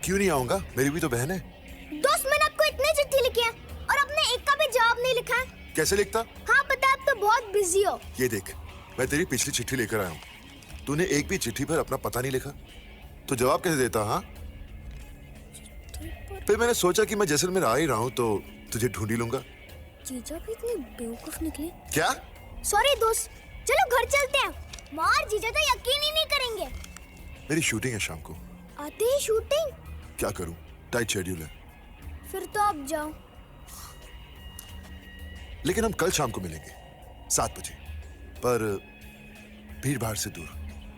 क्यों नहीं आऊंगा? मेरी भी तो बहन है। दोस्त, मैंने आपको इतने चिट्ठी लिखी है और आपने एक का भी जवाब नहीं लिखा है। कैसे लिखता? हाँ पता, आप तो बहुत बिजी हो। ये देख, मैं तेरी पिछली चिट्ठी लेकर आया हूँ। तूने एक भी चिट्ठी पर अपना पता नहीं लिखा, तो जवाब कैसे देता? हाँ, फिर मैंने सोचा कि मैं जैसलमेर आ ही रहा हूँ तो तुझे ढूंढ ही लूंगा। जीजा भी इतने बेवकूफ निकले। क्या? सॉरी दोस्त, चलो घर चलते हैं। माँ और जीजा तो यकीन ही नहीं करेंगे। मेरी शूटिंग है शाम को। आते ही शूटिंग? क्या करूं, टाइट शेड्यूल है। फिर तो आप जाओ। लेकिन हम कल शाम को मिलेंगे 7 बजे, पर भीड़ भाड़ से दूर।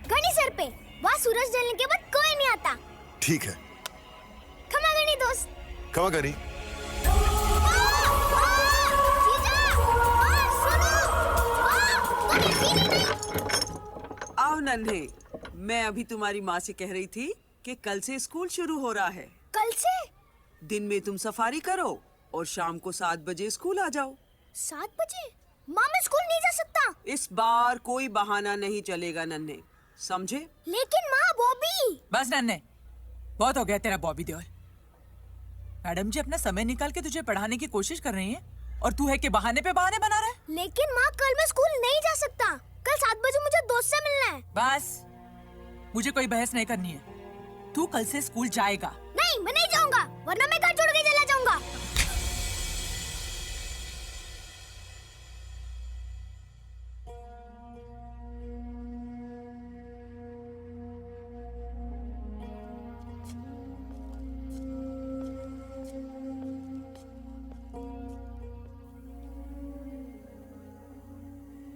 गनी सर पे, वहाँ सूरज ढलने के बाद कोई नहीं आता। ठीक है। खमा गनी दोस्त। खमा गनी। आओ नन्हे, मैं अभी तुम्हारी माँ से कह रही थी कि कल से स्कूल शुरू हो रहा है। कल से? दिन में तुम सफारी करो और शाम को 7 बजे स्कूल आ जाओ। 7 बजे? माँ मैं स्कूल नहीं जा सकता। इस बार कोई बहाना नहीं चलेगा नन्हे, समझे? लेकिन माँ, बॉबी। बस नन्हे, बहुत हो गया तेरा बॉबी देओल। मैडम जी अपना समय निकाल के तुझे पढ़ाने की कोशिश कर रही हैं और तू है कि बहाने पे बहाने बना रहा है। लेकिन माँ, कल मैं स्कूल नहीं जा सकता। कल 7 बजे मुझे दोस्त से मिलना है। बस, मुझे कोई बहस नहीं करनी है। तू कल से स्कूल जाएगा। नहीं, मैं नहीं जाऊंगा, वरना मैं घर छोड़ के चला जाऊंगा।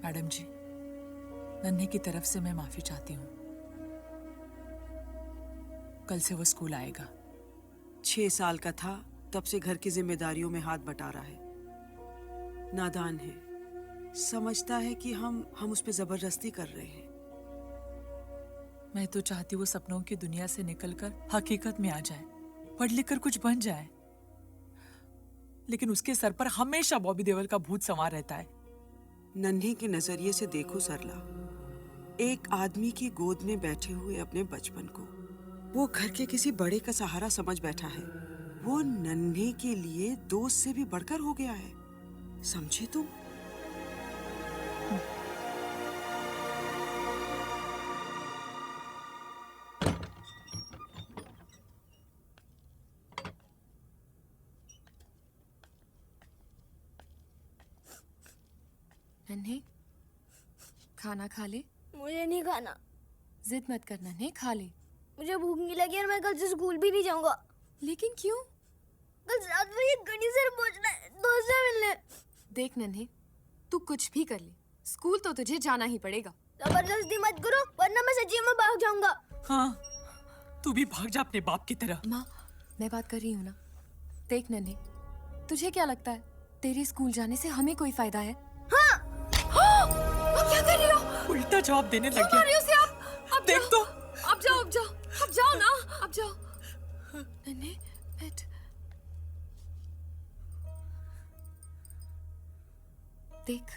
मैडम जी, नन्हे की तरफ से मैं माफी चाहती हूँ। कल से वो स्कूल आएगा। 6 साल का था तब से घर की जिम्मेदारियों में हाथ बटा रहा है। नादान है, समझता है कि हम उस पे जबरदस्ती कर रहे हैं। मैं तो चाहती वो सपनों की दुनिया से निकलकर हकीकत में आ जाए, पढ़ लिख कर कुछ बन जाए। लेकिन उसके सर पर हमेशा बॉबी देओल का भूत सवार रहता है। नन्हे के नजरिए से देखो सरला, एक आदमी की गोद में बैठे हुए अपने बचपन को वो घर के किसी बड़े का सहारा समझ बैठा है। वो नन्हे के लिए दोस्त से भी बढ़कर हो गया है, समझे तुम? नन्हे, खाना खा ले। मुझे नहीं खाना। जिद मत कर नन्हे, खा ले। मुझे भूख नहीं लगी और मैं कल से स्कूल भी नहीं जाऊंगा। लेकिन क्यों? कल 7 बजे गणी सर पहुंचना है, दोस्त से मिलने। देख नन्हे, तू कुछ भी कर ले, स्कूल तो तुझे जाना ही पड़ेगा। जबरदस्ती मत करो, वरना मैं सच्ची में भाग जाऊंगा। हाँ, तू भी भाग जा अपने बाप की तरह। माँ, मैं बात कर रही हूँ ना। देख नन्हे, तुझे क्या लगता है तेरे स्कूल जाने से हमें कोई फायदा है? हाँ। आप क्या कर रही हो? उल्टा जवाब देने लग क्यों कर रही हो उसे आप? अब देख तो। अब जाओ ना, अब जाओ। नन्हे, बैठ। देख,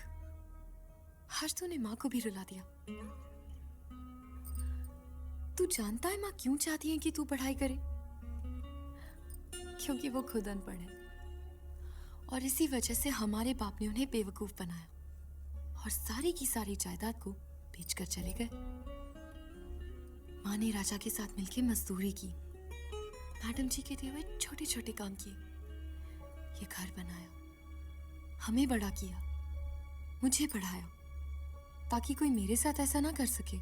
आज तूने माँ को भी रुला दिया। तू जानता है माँ क्यों चाहती है कि तू पढ़ाई करे? क्योंकि वो खुद अनपढ़ है और इसी वजह से हमारे बाप ने उन्हें बेवकूफ बनाया और सारी की सारी जायदाद को बेचकर चले गए। माँ ने राजा के साथ मिलकर मजदूरी की, मैडम जी के दिए हुए छोटे छोटे काम किए, ये घर बनाया, हमें बड़ा किया, मुझे पढ़ाया, ताकि कोई मेरे साथ ऐसा ना कर सके।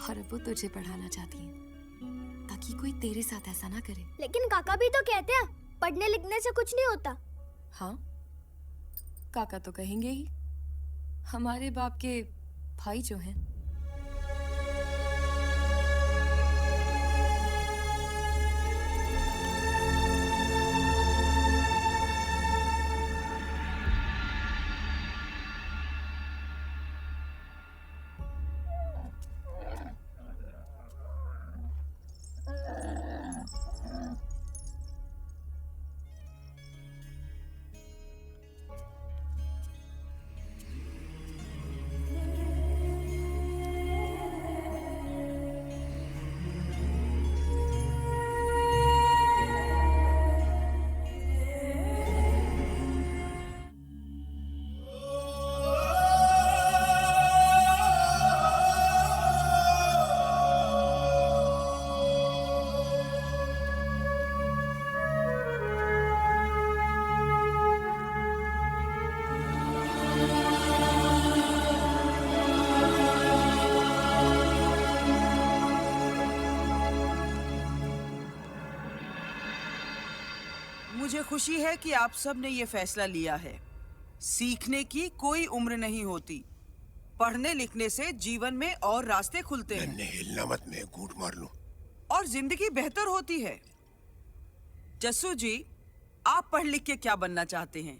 और अब वो तुझे पढ़ाना चाहती है ताकि कोई तेरे साथ ऐसा ना करे। लेकिन काका भी तो कहते हैं पढ़ने लिखने से कुछ नहीं होता। हाँ, काका तो कहेंगे ही, हमारे बाप के भाई जो हैं। मुझे खुशी है कि आप सब ने ये फैसला लिया है। सीखने की कोई उम्र नहीं होती। पढ़ने लिखने से जीवन में और रास्ते खुलते हैं। हिलना मत, मैं घूंट मार लूं। और जिंदगी बेहतर होती है। जस्सू जी, आप पढ़ लिख के क्या बनना चाहते हैं?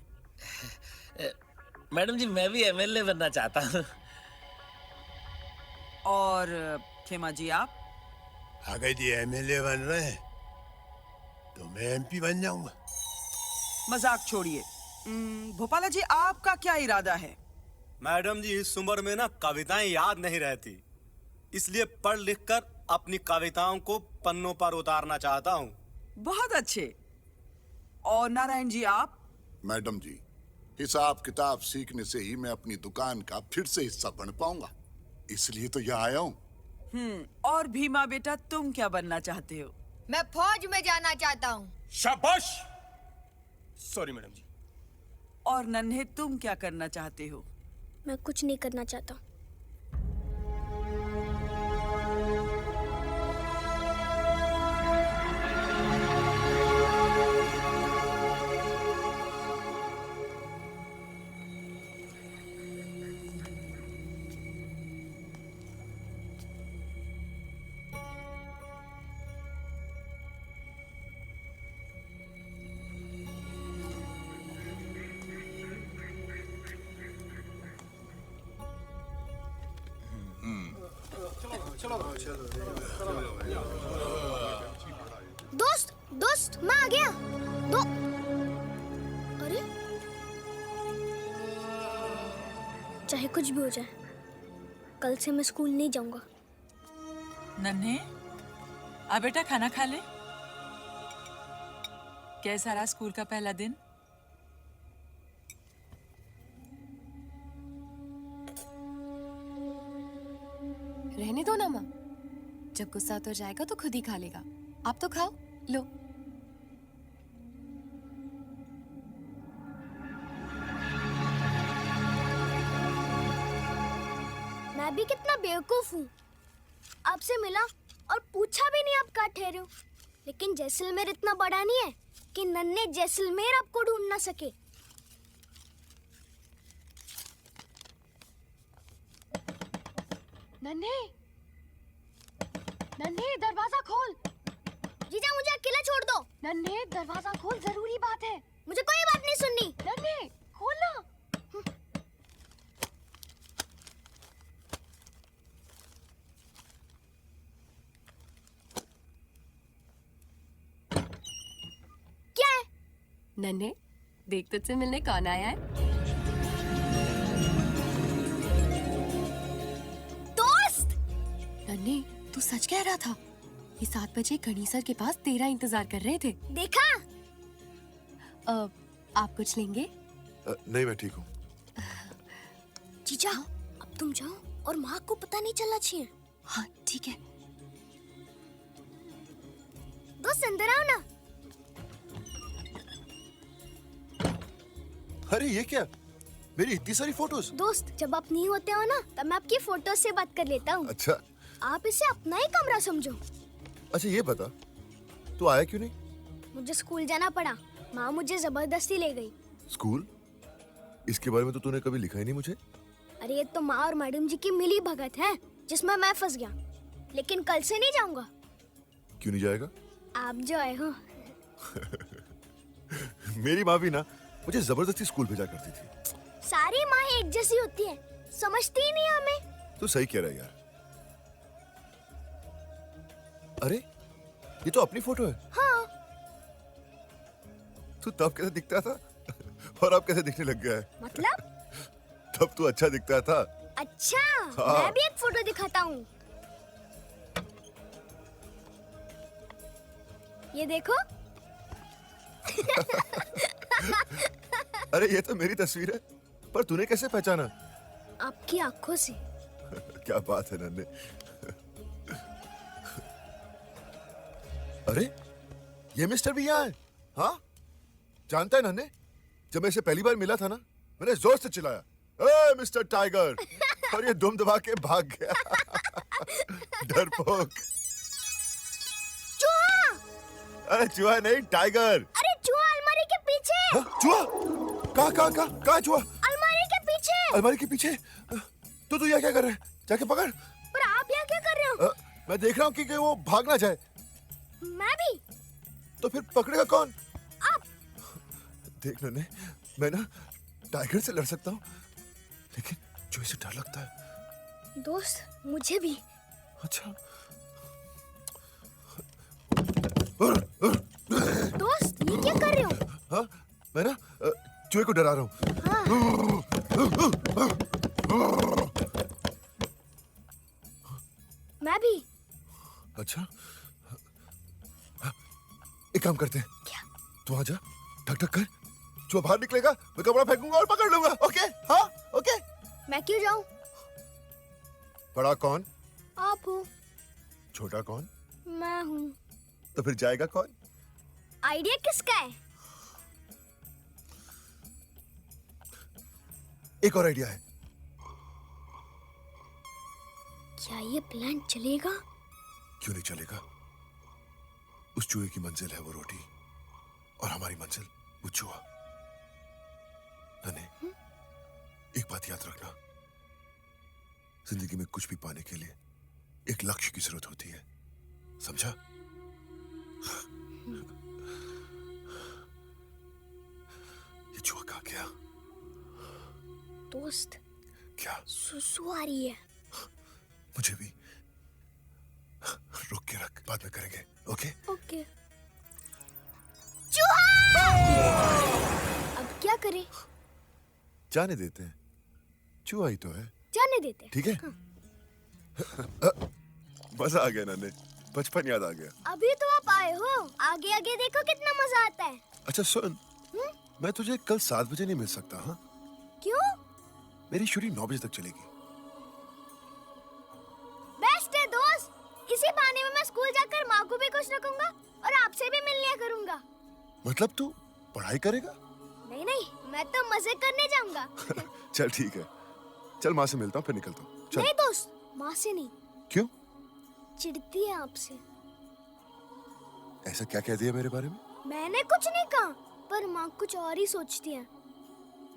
मैडम जी, मैं भी एमएलए बनना चाहता हूँ। और खेमा जी, आप? अगर जी एमएलए बन रहे हैं तो मैं एमपी बन जाऊंगा। मजाक छोड़िए। भोपाला जी, आपका क्या इरादा है? मैडम जी, इस उम्र में ना कविताएं याद नहीं रहती, इसलिए पढ़ लिख कर अपनी कविताओं को पन्नों पर उतारना चाहता हूँ। बहुत अच्छे। और नारायण जी, आप? मैडम जी, हिसाब किताब सीखने से ही मैं अपनी दुकान का फिर से हिस्सा बन पाऊंगा, इसलिए तो यहाँ आया हूँ। और भीमा बेटा, तुम क्या बनना चाहते हो? मैं फौज में जाना चाहता हूँ। शाबाश। सॉरी मैडम जी। और नन्हे, तुम क्या करना चाहते हो? मैं कुछ नहीं करना चाहता। दोस्त, मैं आ गया। अरे, चाहे कुछ भी हो जाए, कल से मैं स्कूल नहीं जाऊंगा। नन्हे, आ बेटा खाना खा ले। कैसा रहा स्कूल का पहला दिन? रहने दो ना माँ, जब गुस्सा तो जाएगा तो खुद ही खा लेगा। आप तो खाओ, लो। मैं भी कितना बेवकूफ हूँ, आपसे मिला और पूछा भी नहीं आप कहाँ ठहरे हो। लेकिन जैसलमेर इतना बड़ा नहीं है कि नन्हे जैसलमेर आपको ढूंढ ना सके। नन्हे, नन्हे दरवाजा खोल। जीजा, मुझे अकेला छोड़ दो। नन्हे दरवाजा खोल, जरूरी बात है। मुझे कोई बात नहीं सुननी। नन्हे खोल ना। क्या है? नन्हे, देख तुझसे मिलने कौन आया है। दोस्त! नन्हे, तू सच कह रहा था। ये 7 बजे गणेश सर के पास तेरा इंतजार कर रहे थे। देखा? आप कुछ लेंगे? नहीं, मैं ठीक हूँ। जीजा, अब तुम जाओ और माँ को पता नहीं चलना चाहिए। हाँ ठीक है। दोस्त अंदर आओ ना। अरे ये क्या, मेरी इतनी सारी फोटोज। दोस्त जब आप नहीं होते हो ना तब मैं आपकी फोटो से बात कर लेता हूँ। अच्छा आप इसे अपना ही कमरा समझो। अच्छा ये बता, तू आया क्यों नहीं? मुझे स्कूल जाना पड़ा, माँ मुझे जबरदस्ती ले गई। स्कूल? इसके बारे में तो तूने कभी लिखा ही नहीं मुझे। अरे ये तो माँ और मैडम जी की मिली भगत है जिसमें मैं फंस गया, लेकिन कल से नहीं जाऊंगा। क्यों नहीं जाएगा? आप जो आए हो। मेरी माँ भी ना मुझे जबरदस्ती स्कूल भेजा करती थी। सारी माँ एक जैसी होती है, समझती ही नहीं हमें। तू सही कह रहा है यार। अरे ये तो अपनी फोटो है। हाँ। तू तब कैसे दिखता था और अब कैसे दिखने लग गया है? मतलब? तब तू अच्छा दिखता था। अच्छा हाँ। मैं भी एक फोटो दिखाता हूँ। ये देखो। अरे ये तो मेरी तस्वीर है, पर तूने कैसे पहचाना? आपकी आंखों से। क्या बात है नन्हे। अरे ये मिस्टर भी यहाँ है? हाँ जानता है नन्हे, जब मैं इसे पहली बार मिला था ना, मैंने जोर से चिल्लाया, ए मिस्टर टाइगर, और ये दुम दबा के भाग गया। डरपोक। चूहा। अरे चूहा नहीं, टाइगर। अरे चूहा अलमारी के पीछे। हाँ, चूहा? कहाँ चूहा? अलमारी के पीछे। अलमारी के पीछे? तो तू यहाँ क्या कर रहा है? जाके पकड़। पर आप यहाँ क्या कर रहे हो? मैं देख रहा हूँ कि वो भाग ना जाए। मैं भी। तो फिर पकड़ेगा कौन? आप। देख नन्हे, मैं ना टाइगर से लड़ सकता हूँ, लेकिन चूहे से डर लगता है। दोस्त मुझे भी। अच्छा। दोस्त ये क्या कर रहे हो? हाँ मैं ना चूहे को डरा रहा हूँ। मैं भी। अच्छा एक काम करते हैं। क्या? तू आ जा, ठक ठक कर, चूहा बाहर निकलेगा, मैं कपड़ा फेंकूंगा और पकड़ लूंगा। ओके? हाँ ओके। मैं क्यों जाऊं? बड़ा कौन? आप हो। छोटा कौन? मैं हूँ। तो फिर जाएगा कौन? आइडिया किसका है? एक और आइडिया है। क्या ये प्लान चलेगा? क्यों नहीं चलेगा? उस चूहे की मंजिल है वो रोटी, और हमारी मंजिल वो चूहा। नन्हे, एक बात याद रखना, जिंदगी में कुछ भी पाने के लिए एक लक्ष्य की जरूरत होती है, समझा? ये चूहा कहाँ गया? दोस्त क्या? सुसु आ रही है। मुझे भी। रुक के रख, बाद में करेंगे। ओके? ओके। चूहा! अब क्या करें? जाने देते हैं, चूहा ही तो है। जाने देते हैं। ठीक है? हाँ। मजा आ गया नन्हे, बचपन याद आ गया। अभी तो आप आए हो, आगे आगे देखो कितना मजा आता है। अच्छा सुन, मैं तुझे कल 7 बजे नहीं मिल सकता। हाँ क्यों? मेरी शूटिंग 9 बजे तक चलेगी। बेस्ट है दोस्त, इसी बहाने में मैं स्कूल जाकर माँ को भी खुश रखूंगा और आपसे भी मिल लिया करूंगा। मतलब तू पढ़ाई करेगा? नहीं नहीं, मैं तो मजे करने जाऊंगा। चल ठीक है, चल माँ से मिलता हूँ फिर निकलता हूँ। चल। नहीं दोस्त, माँ से नहीं। क्यों? चिढ़ती है आपसे। ऐसा क्या कह दिया मेरे बारे में? मैंने कुछ नहीं कहा, पर माँ कुछ और ही सोचती है।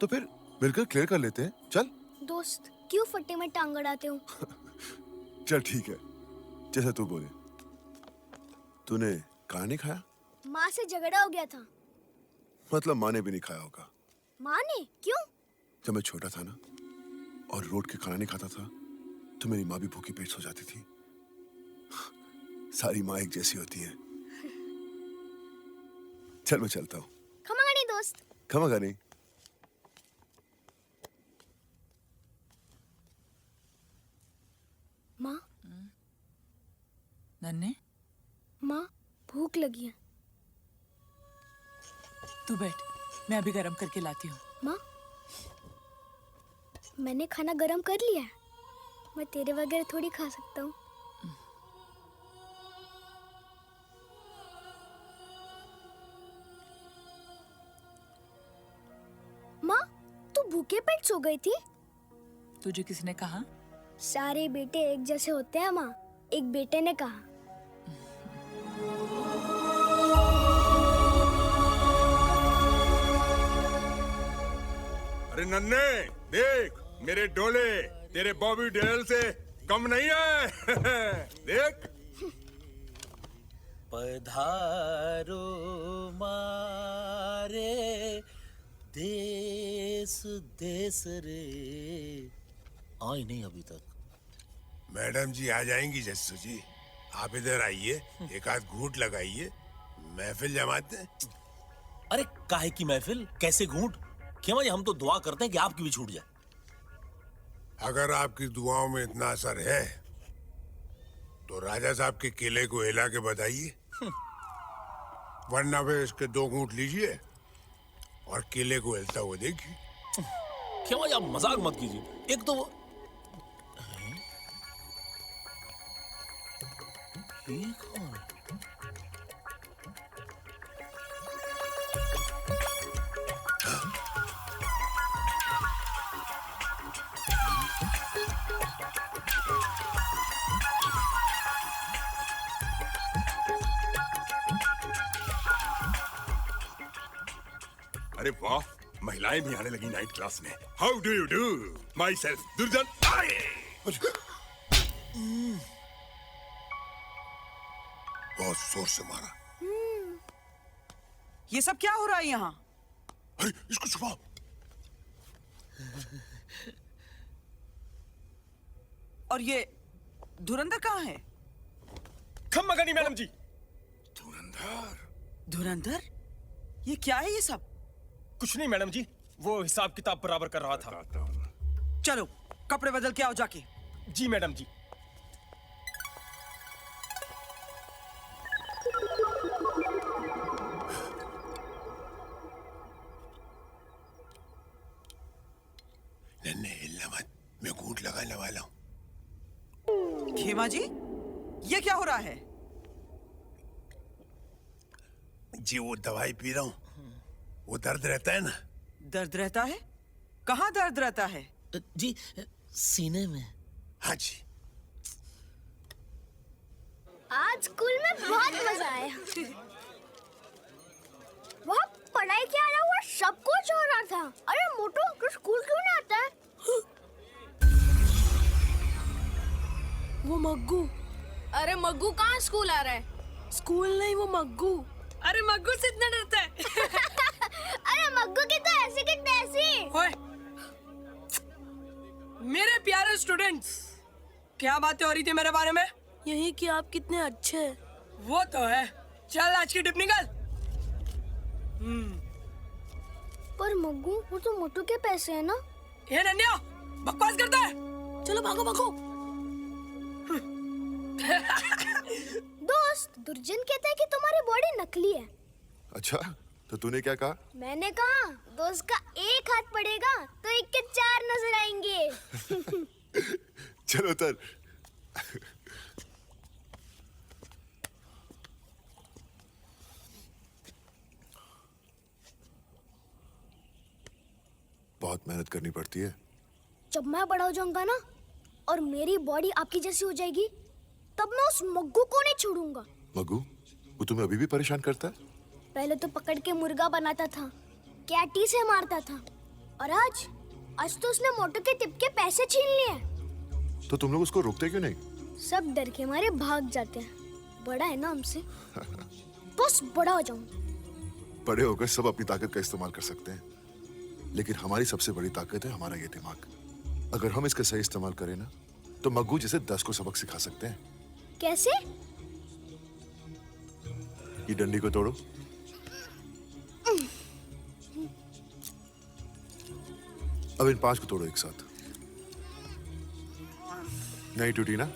तो फिर मिलकर क्लियर कर लेते हैं। चल। दोस्त क्यों फट्टे में टांग अड़ाते हो? चल ठीक है, जैसा तू बोले। तूने खाना नहीं खाया? माँ से झगड़ा हो गया था। मतलब माँ ने भी नहीं खाया होगा। माँ ने? क्यों? जब मैं छोटा था ना और रोड के खाना नहीं खाता था, तो मेरी माँ भी भूखी पेट सो जाती थी। सारी माँ एक जैसी होती है। चल मैं चलता हूँ। खमागानी दोस्त। खमागानी। माँ। नन्हे, माँ भूख लगी है। तू बैठ, मैं अभी गरम करके लाती हूँ। माँ मैंने खाना गरम कर लिया है। मैं तेरे वगैरह थोड़ी खा सकता हूँ। माँ, तू भूखे पेट सो गई थी? तुझे किसने कहा? सारे बेटे एक जैसे होते हैं माँ, एक बेटे ने कहा। अरे नन्हे, देख मेरे डोले तेरे बॉबी डेल से कम नहीं है। देख। पधारो मारे देश देश रे। आई नहीं अभी तक। मैडम जी आ जाएंगी जस्सू जी। आप इधर आइए, एक आध घूंट लगाइए, महफिल जमाते हैं। अरे काहे की महफिल, कैसे घूंट? खेमा जी हम तो दुआ करते हैं कि आपकी भी छूट जाए। अगर आपकी दुआओं में इतना असर है तो राजा साहब के किले को हिला के बताइए, वरना फिर इसके 2 घूंट लीजिए और किले को हिलता हुआ देखिए। खेमा जी आप मजाक मत कीजिए। एक तो वो ये कौन? अरे वाह, महिलाएं भी आने लगी नाइट क्लास में। How do you do? My self दुर्जन। बहुत जोर से मारा। ये सब क्या हो रहा है यहाँ? अरे इसको छुपाओ। और ये धुरंधर कहाँ है? खम्मा गनी मैडम जी। धुरंधर? ये क्या है ये सब? कुछ नहीं मैडम जी, वो हिसाब किताब बराबर कर रहा था। चलो कपड़े बदल के आओ जाके। जी मैडम जी। नन्हे हिलना मत, मैं घूंट लगाने वाला हूँ। खेमा जी, ये क्या हो रहा है? जी वो दवाई पी रहा हूँ, वो दर्द रहता है ना। दर्द रहता है? कहाँ दर्द रहता है? जी सीने में। हाँ जी। आज स्कूल में बहुत मजा आया। वहाँ पढ़ाई के अलावा सब कुछ हो रहा था। अरे मोटू, तू स्कूल क्यों नहीं आता है? वो मग्गू। अरे मग्गू कहाँ स्कूल आ रहा है? स्कूल नहीं, वो मग्गू। अरे मग्गू से इतना डरता है? अरे मग्गू की तो ऐसी की तैसी। ओए, मेरे प्यारे स्टूडेंट्स, क्या बातें हो रही थी मेरे बारे में? यही कि आप कितने अच्छे हैं। वो तो है। चल आज की टिप निकल। पर मग्गू, वो तो मोटू के पैसे है ना? ये नन्या बकवास करता है। चलो भागो भागो। दोस्त, दुर्जन कहता है कि तुम्हारी बॉडी नकली है। अच्छा, तो तूने क्या कहा? मैंने कहा दोस्त का एक हाथ पड़ेगा तो 1 के 4 नजर आएंगे। चलो उतर। बहुत मेहनत करनी पड़ती है। जब मैं बड़ा हो जाऊंगा ना और मेरी बॉडी आपकी जैसी हो जाएगी, तब मैं उस मग्गू को नहीं छोड़ूंगा। मग्गू, वो तुम्हें अभी भी परेशान करता है? पहले तो पकड़ के मुर्गा बनाता था, कैटी से मारता था, और आज तो उसने मोटू के टिप के पैसे छीन लिए। तो तुम लोग उसको रोकते क्यों नहीं? सब डर के मारे भाग जाते हैं। बड़ा है ना हमसे। बस बड़ा हो जाऊं। बड़े होकर सब अपनी ताकत का इस्तेमाल कर सकते हैं, लेकिन हमारी सबसे बड़ी ताकत है हमारा ये दिमाग। अगर हम इसका सही इस्तेमाल करें ना, तो मग्गू जैसे 10 को सबक सिखा सकते हैं। कैसे? ये डंडी को तोड़ो। अब इन 5 को तोड़ो एक साथ। नहीं टूटी ना?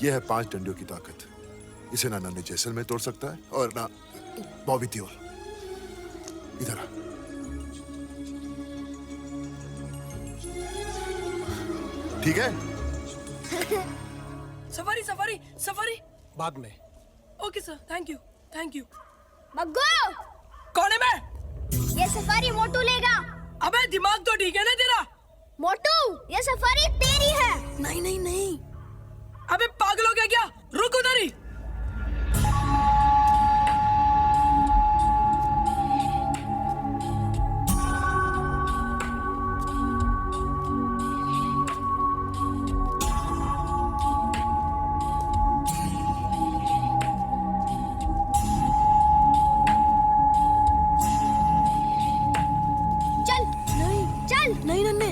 यह है 5 डंडियों की ताकत। इसे ना नन्हे जैसलमेर तोड़ सकता है और ना बॉबी देओल। इधर आ। ठीक है? Safari safari safari. बाद में। Okay sir, thank you. Maggu! कौन है मैं? ये सफारी मोटू लेगा। अबे दिमाग तो ठीक है ना तेरा? मोटू, ये सफारी तेरी है। नहीं। अबे पागल हो गया क्या? रुक उधर ही। नहीं नन्हे।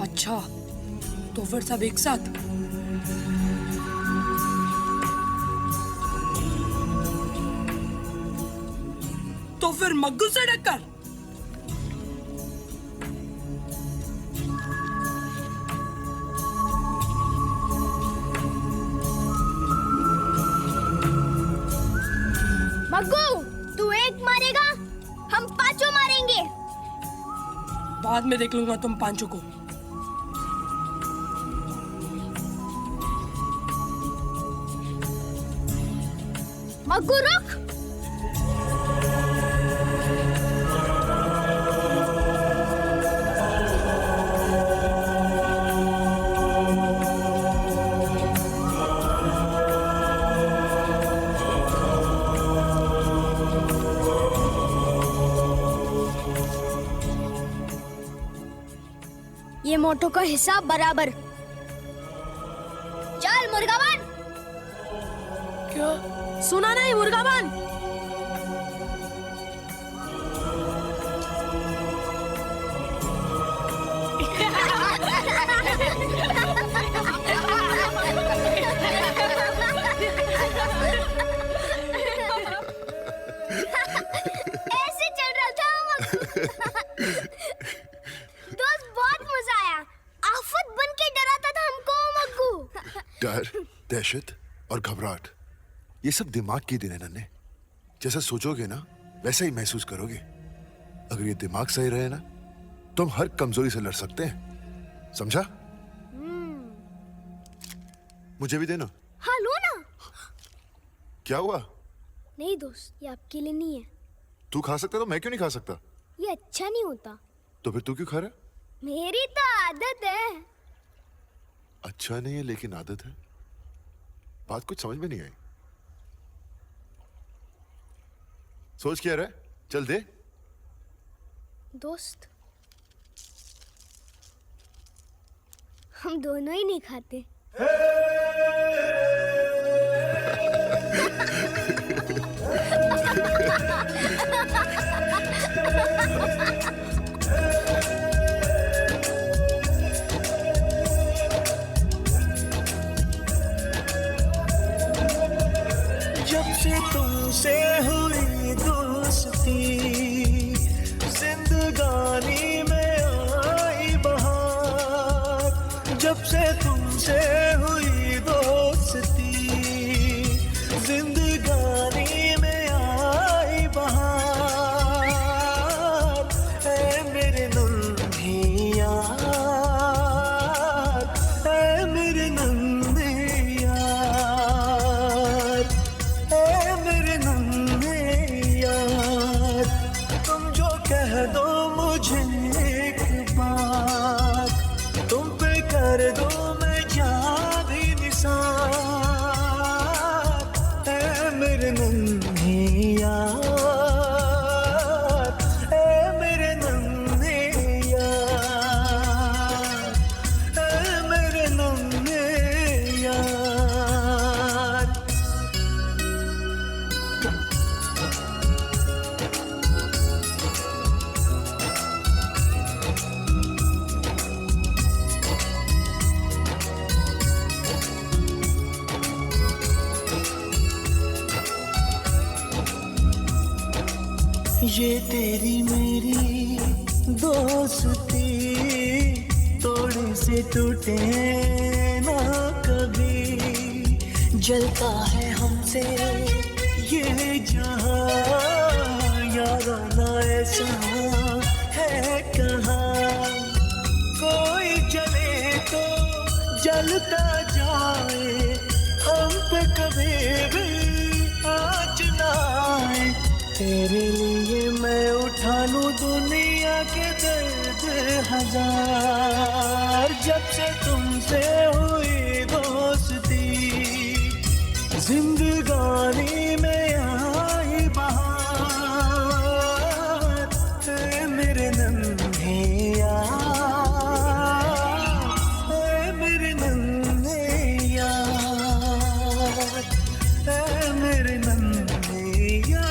अच्छा तो फिर सब एक साथ। तो फिर मग्गू से टक्कर। मग्गू, तू एक मारेगा, हम पांचों मारेंगे। बाद में देख लूंगा तुम पांचों को। मग्गू रुक। ये मोटो का हिसाब बराबर। चल मुर्गाबान। क्या? सुना नहीं मुर्गाबान? ऐसे चल रहा था दोस्त, बहुत मजा आया। आफत बन के डराता था हमको मग्गू। डर, दहशत और घबराहट, ये सब दिमाग की देन है नन्हे। जैसा सोचोगे ना वैसा ही महसूस करोगे। अगर ये दिमाग सही रहे ना तो हम हर कमजोरी से लड़ सकते हैं, समझा? मुझे भी देना। हाँ लो ना। क्या हुआ? नहीं दोस्त, ये आपके लिए नहीं है। तू खा सकता तो मैं क्यों नहीं खा सकता? ये अच्छा नहीं होता। तो फिर तू क्यों खा रहा है? मेरी तो आदत है। अच्छा नहीं है लेकिन आदत है। बात कुछ समझ में नहीं आई। सोच क्या रहा है? चल दे। दोस्त, हम दोनों ही नहीं खाते। जब से तुमसे हुई दोस्ती, जिंदगानी में आई बहार। जब से तुमसे हुई दोस्ती, जिंदगानी में आई बहार। ऐ मेरे नन्हे यार, ऐ मेरे नन्हे यार, ऐ मेरे नन्हे यार। तुम जो कह दो मुझे एक बार, तुम पे कर दो मैं जादी निसार। ऐ मेरे नन्हे यार, ऐ मेरे नन्हे यार, ऐ मेरे नन्हे यार। ये तेरी मेरी दोस्ती तोड़ से टूटे ना कभी। जलता है हमसे ये जहां, याराना ऐसा है कहाँ। चलता जाए, हम पे कभी भी आँच ना आए। तेरे लिए मैं उठा लूं दुनिया के दर्द हजार। जब से तुमसे हुई दोस्ती, जिंदगानी में आई बहार। ऐ मेरे नन्हे यार, ऐ मेरे नन्हे यार, ऐ मेरे नन्हे यार,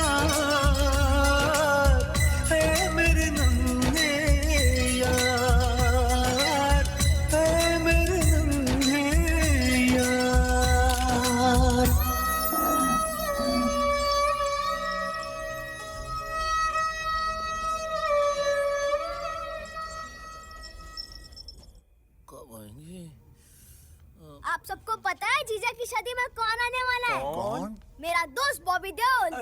ऐ मेरे नन्हे यार, ऐ मेरे नन्हे यार। आप सबको पता है जीजा की शादी में कौन आने वाला है? कौन? मेरा दोस्त बॉबी देओल।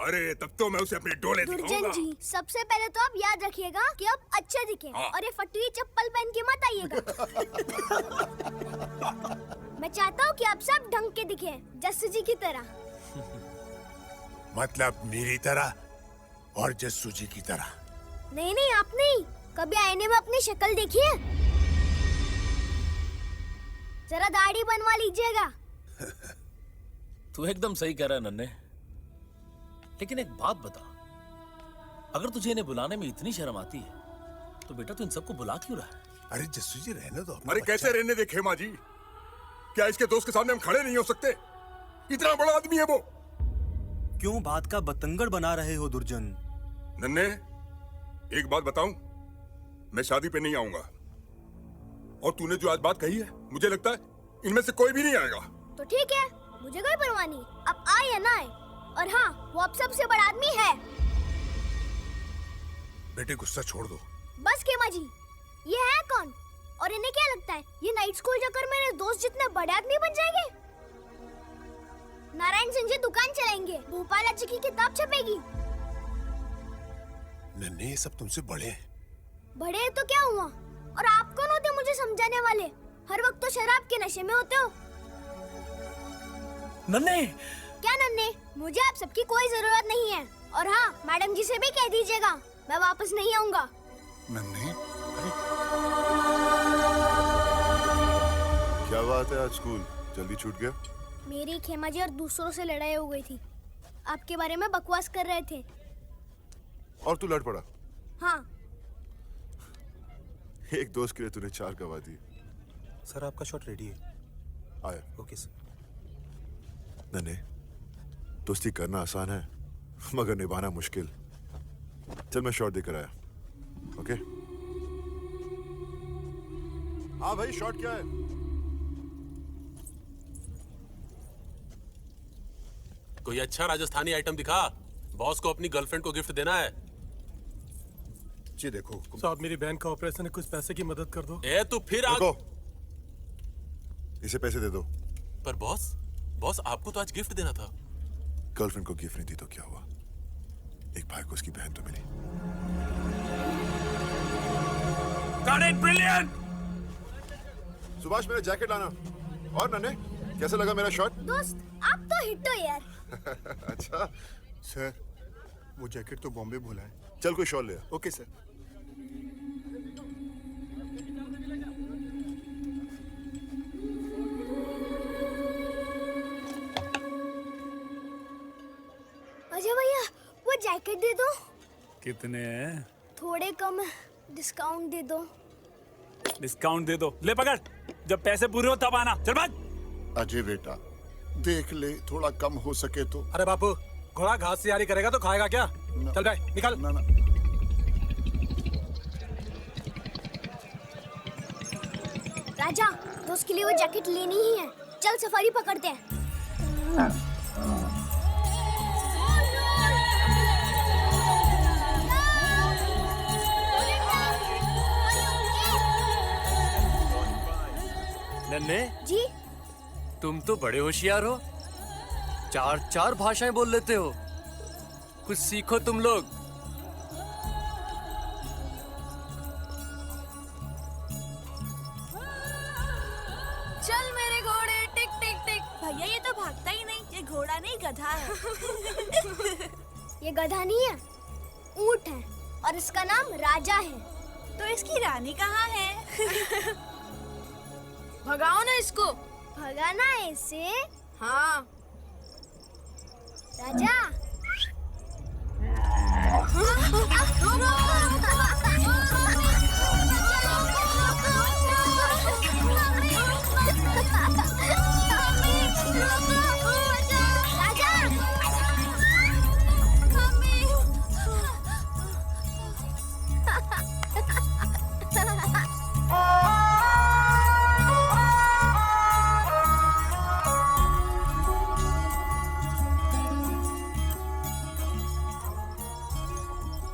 अरे तब तो मैं उसे अपनी डोले दुर्जन दिखाऊंगा। जी, सबसे पहले तो आप याद रखिएगा कि आप अच्छे दिखें और ये फटी हुई चप्पल पहन के मत आइएगा। मैं चाहता हूँ कि आप सब ढंग के दिखें, जस्सू जी की तरह। मतलब मेरी तरह और जस्सू जी की तरह। नहीं नहीं, आप नहीं। कभी आईने में अपनी शक्ल देखिए। जरा दाढ़ी बनवा लीजिएगा। तू एकदम सही कह रहा है नन्हे, लेकिन एक बात बता, अगर तुझे इन्हें बुलाने में इतनी शर्म आती है तो बेटा तू इन सबको बुला क्यों रहा है? अरे जस्सू जी रहने दो। अरे कैसे रहने दे खेमा जी? क्या इसके दोस्त के सामने हम खड़े नहीं हो सकते? इतना बड़ा आदमी है वो। क्यों बात का बतंगड़ बना रहे हो दुर्जन? नन्हे, एक बात बताऊं, मैं शादी पे नहीं आऊंगा। और तूने जो आज बात कही है, मुझे लगता है इनमें से कोई भी नहीं आएगा। तो ठीक है, मुझे कोई परवाह नहीं। अब आए या ना आए, और हाँ, वो अब सबसे बड़ा आदमी है। बेटे गुस्सा छोड़ दो। बस खेमा जी, ये है कौन? और इन्हें क्या लगता है ये नाइट स्कूल जाकर मेरे दोस्त जितने बड़े आदमी बन जाएंगे? नारायण सिंह जी दुकान चलाएंगे, भोपाल अच्छी की किताब छपेगी। नन्हे, ये सब तुमसे बड़े हैं। बड़े हैं तो क्या हुआ? और आप कौन होते मुझे समझाने वाले? हर वक्त तो शराब के नशे में होते हो। नन्हे, क्या नन्हे? मुझे आप सबकी कोई जरूरत नहीं है। और हाँ, मैडम जी से भी कह दीजिएगा, मैं वापस नहीं आऊंगा। नन्हे, क्या बात है, आज स्कूल जल्दी छूट गया? मेरी खेमा जी और दूसरों से लड़ाई हो गई थी। आपके बारे में बकवास कर रहे थे। और तू लड़ पड़ा? हाँ। एक दोस्त के लिए तूने 4 गवा दी। सर आपका शॉट रेडी है। आया। Okay sir. नन्हे, दोस्ती करना आसान है मगर निभाना मुश्किल। चल मैं शॉट देकर आया। ओके? हाँ भाई, शॉट क्या है? कोई अच्छा राजस्थानी आइटम दिखा, बॉस को अपनी गर्लफ्रेंड को गिफ्ट देना है। जी देखो साहब, मेरी बहन का ऑपरेशन है, कुछ पैसे की मदद कर दो। ए तू फिर रुको, इसे पैसे दे दो। पर बॉस आपको तो आज गिफ्ट देना था। गर्लफ्रेंड को गिफ्ट नहीं दी तो क्या हुआ? एक भाई को उसकी बहन तो मिली। Got it, brilliant! सुभाष, मेरा जैकेट लाना। और नन्हे, कैसा लगा मेरा शॉट? दोस्त, आप तो हिट हो यार। अच्छा सर, वो जैकेट तो बॉम्बे भूला है। चल कोई शॉल ले आ। Okay sir. अजय भैया, वो जैकेट दे दो। कितने हैं? थोड़े कम, डिस्काउंट दे दो। डिस्काउंट दे दो। ले पकड़, जब पैसे पूरे हो तब आना। चल भाग। अजय बेटा, देख ले, थोड़ा कम हो सके तो। अरे बापू, घोड़ा घास से यारी करेगा तो खाएगा क्या? चल भाई निकल। ना ना। राजा, दोस्त के लिए वो जैकेट लेनी ही है। चल सफारी पकड़ते हैं। नन्हे जी, तुम तो बड़े होशियार हो, 4 भाषाएं बोल लेते हो। कुछ सीखो तुम लोग। घोड़ा नहीं गधा है। ये गधा नहीं है, ऊंट है और इसका नाम राजा है। तो इसकी रानी कहाँ है? भगाओ ना इसको। भगाना है इसे? हाँ। राजा।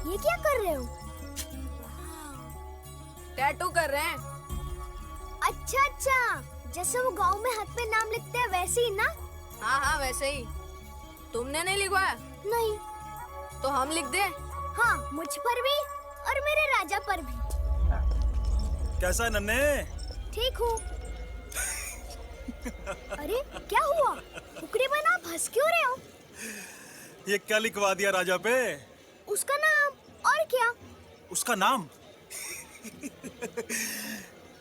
ये क्या कर रहे हो? टैटू कर रहे हैं। अच्छा अच्छा, जैसे वो गांव में हाथ पे नाम लिखते हैं वैसे ही ना? हाँ हाँ वैसे ही। तुमने नहीं लिखवाया? नहीं। तो हम लिख दे? हाँ, मुझ पर भी और मेरे राजा पर भी। कैसा है नन्हे? ठीक हूँ। अरे क्या हुआ? कुकड़ी बना, आप हंस क्यों रहे हो? ये क्या लिखवा दिया राजा पे? उसका नाम। और क्या? उसका नाम?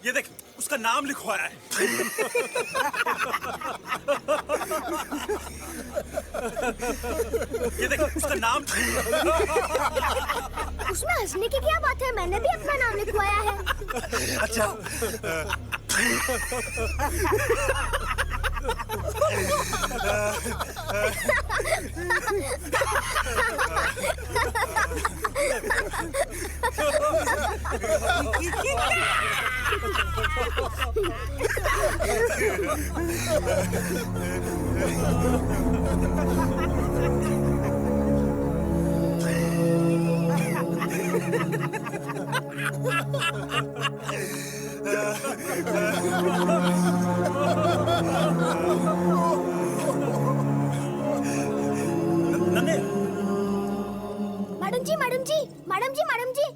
ये देख, उसका नाम लिखवाया है। ये देख, उसका नाम। उसमें हंसने की क्या बात है? मैंने भी अपना नाम लिखवाया है। अच्छा।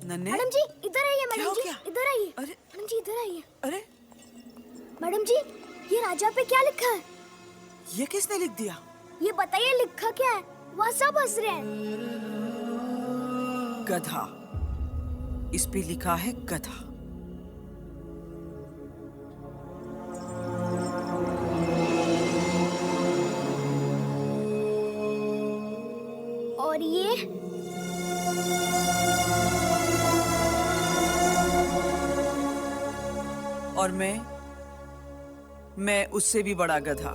नन्हे? मैडम जी इधर आइए। मैडम जी इधर आइए। अरे मैडम जी इधर आइए। अरे मैडम जी, ये राजा पे क्या लिखा है? ये किसने लिख दिया? ये बताइए, लिखा क्या है? वह सब हंस रहे हैं। गधा। इस पे लिखा है गधा। और ये? और मैं उससे भी बड़ा गधा।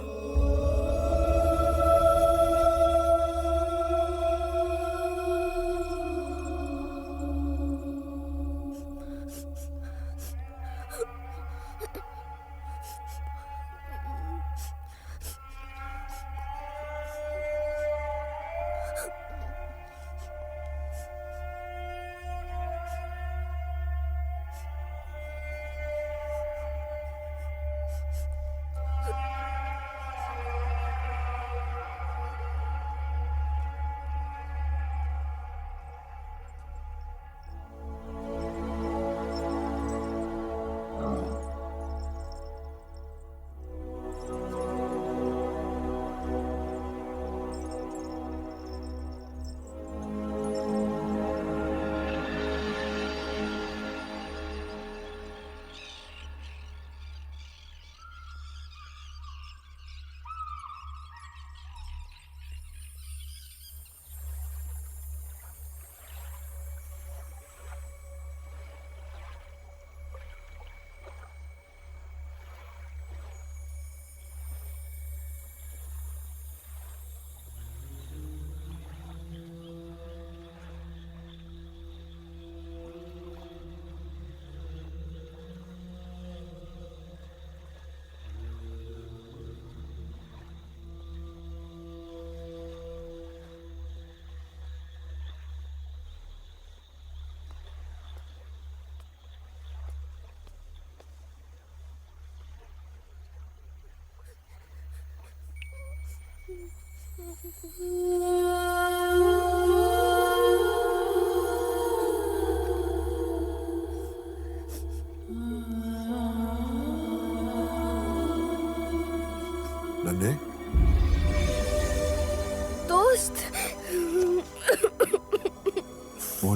नन्हे,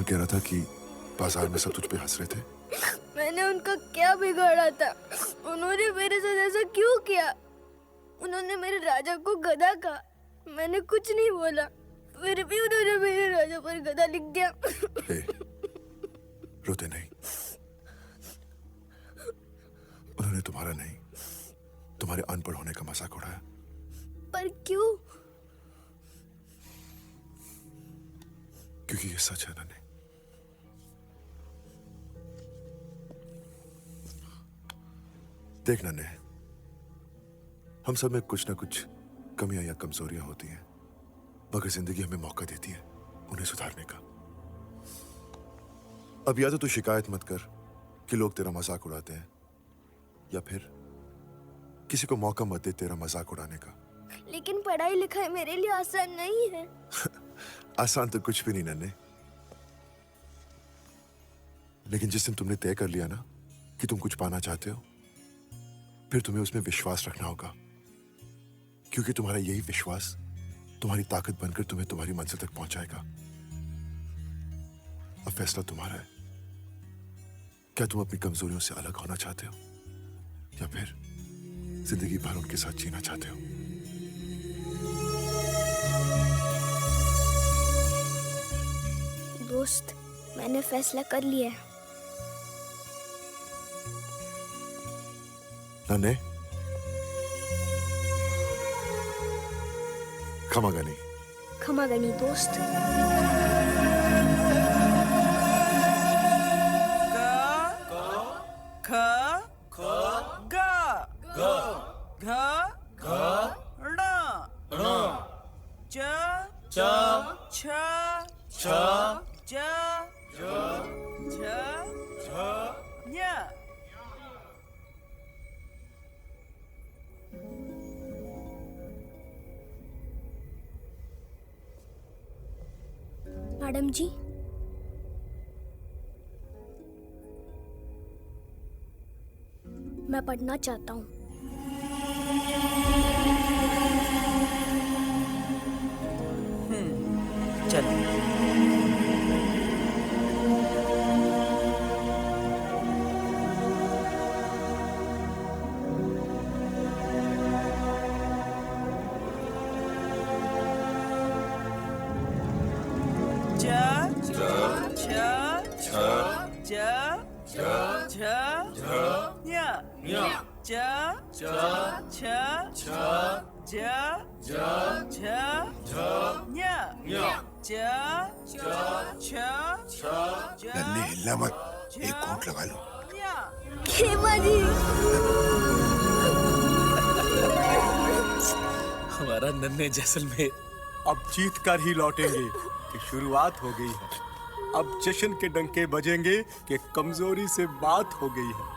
कह रहा था कि बाजार में सब तुझ पे हंस रहे थे। मैंने उनका क्या बिगाड़ा था? उन्होंने मेरे साथ ऐसा क्यों किया? उन्होंने मेरे राजा को गधा कहा, मैंने कुछ नहीं बोला, फिर भी उन्होंने मेरे राजा पर गधा लिख दिया। रोते नहीं, उन्होंने तुम्हारा नहीं, तुम्हारे अनपढ़ होने का मजाक उड़ाया। पर क्यों? क्योंकि ये सच है नन्हे। देख नन्हे, हम सब में कुछ ना कुछ कमियां या कमजोरियां होती हैं, मगर जिंदगी हमें मौका देती है उन्हें सुधारने का। अब या तो तू शिकायत मत कर कि लोग तेरा मजाक उड़ाते हैं, या फिर किसी को मौका मत दे तेरा मजाक उड़ाने का। लेकिन पढ़ाई लिखाई मेरे लिए आसान नहीं है। आसान तो कुछ भी नहीं नन्हे, लेकिन जिस दिन तुमने तय कर लिया ना कि तुम कुछ पाना चाहते हो, फिर तुम्हें उसमें विश्वास रखना होगा, क्योंकि तुम्हारा यही विश्वास तुम्हारी ताकत बनकर तुम्हें तुम्हारी मंजिल तक पहुंचाएगा। अब फैसला तुम्हारा है, क्या तुम अपनी कमजोरियों से अलग होना चाहते हो या फिर जिंदगी भर उनके साथ जीना चाहते हो? दोस्त, मैंने फैसला कर लिया है। नन्हे, खमागनी। खमागनी दोस्त। मैडम जी, मैं पढ़ना चाहता हूँ। चलो। नन्हे हिलना मत, एक कोट लगा लो। खेमा जी। हमारा नन्हे जैसलमेर अब जीत कर ही लौटेंगे कि शुरुआत हो गई है। अब जश्न के डंके बजेंगे कि कमजोरी से बात हो गई है।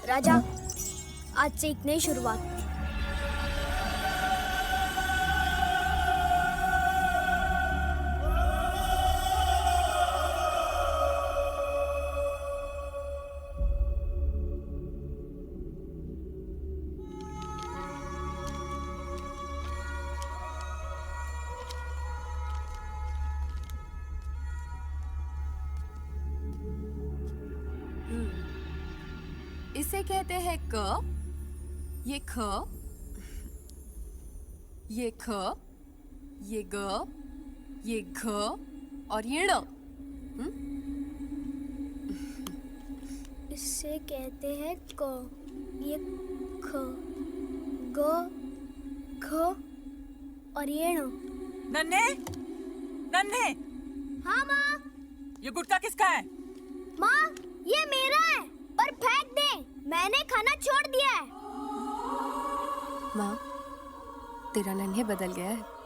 राजा, आज से एक नई शुरुआत। इसे कहते हैं क, ये ख, ये ख, ये ग, ये घ और ये ण। इसे कहते हैं क, ये ख, ग, घ और ये ण। नन्हे, नन्हे। हाँ माँ। ये गुटखा किसका है? माँ, ये मेरा है, पर फेंक दे, मैंने खाना छोड़ दिया है। माँ, तेरा नन्हे बदल गया है।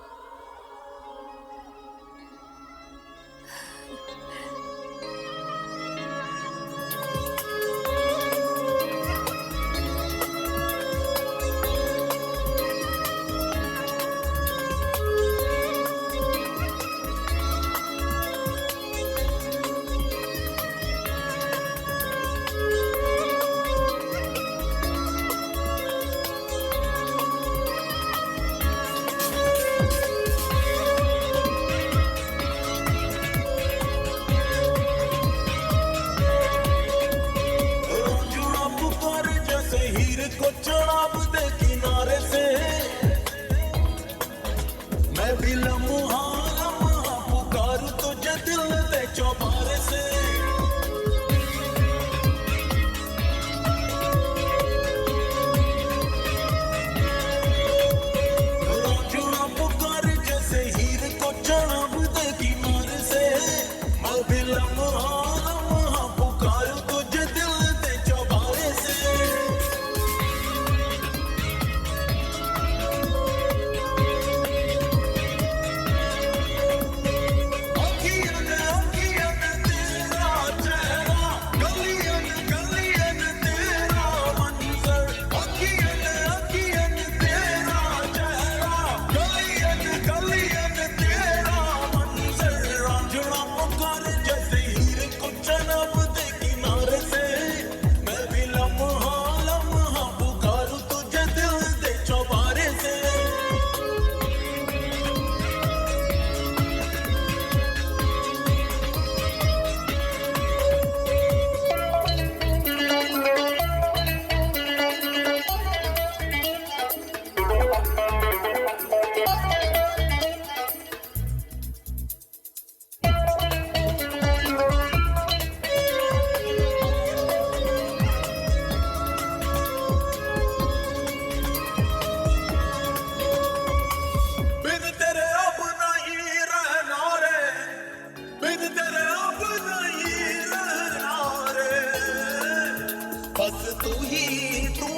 बस तू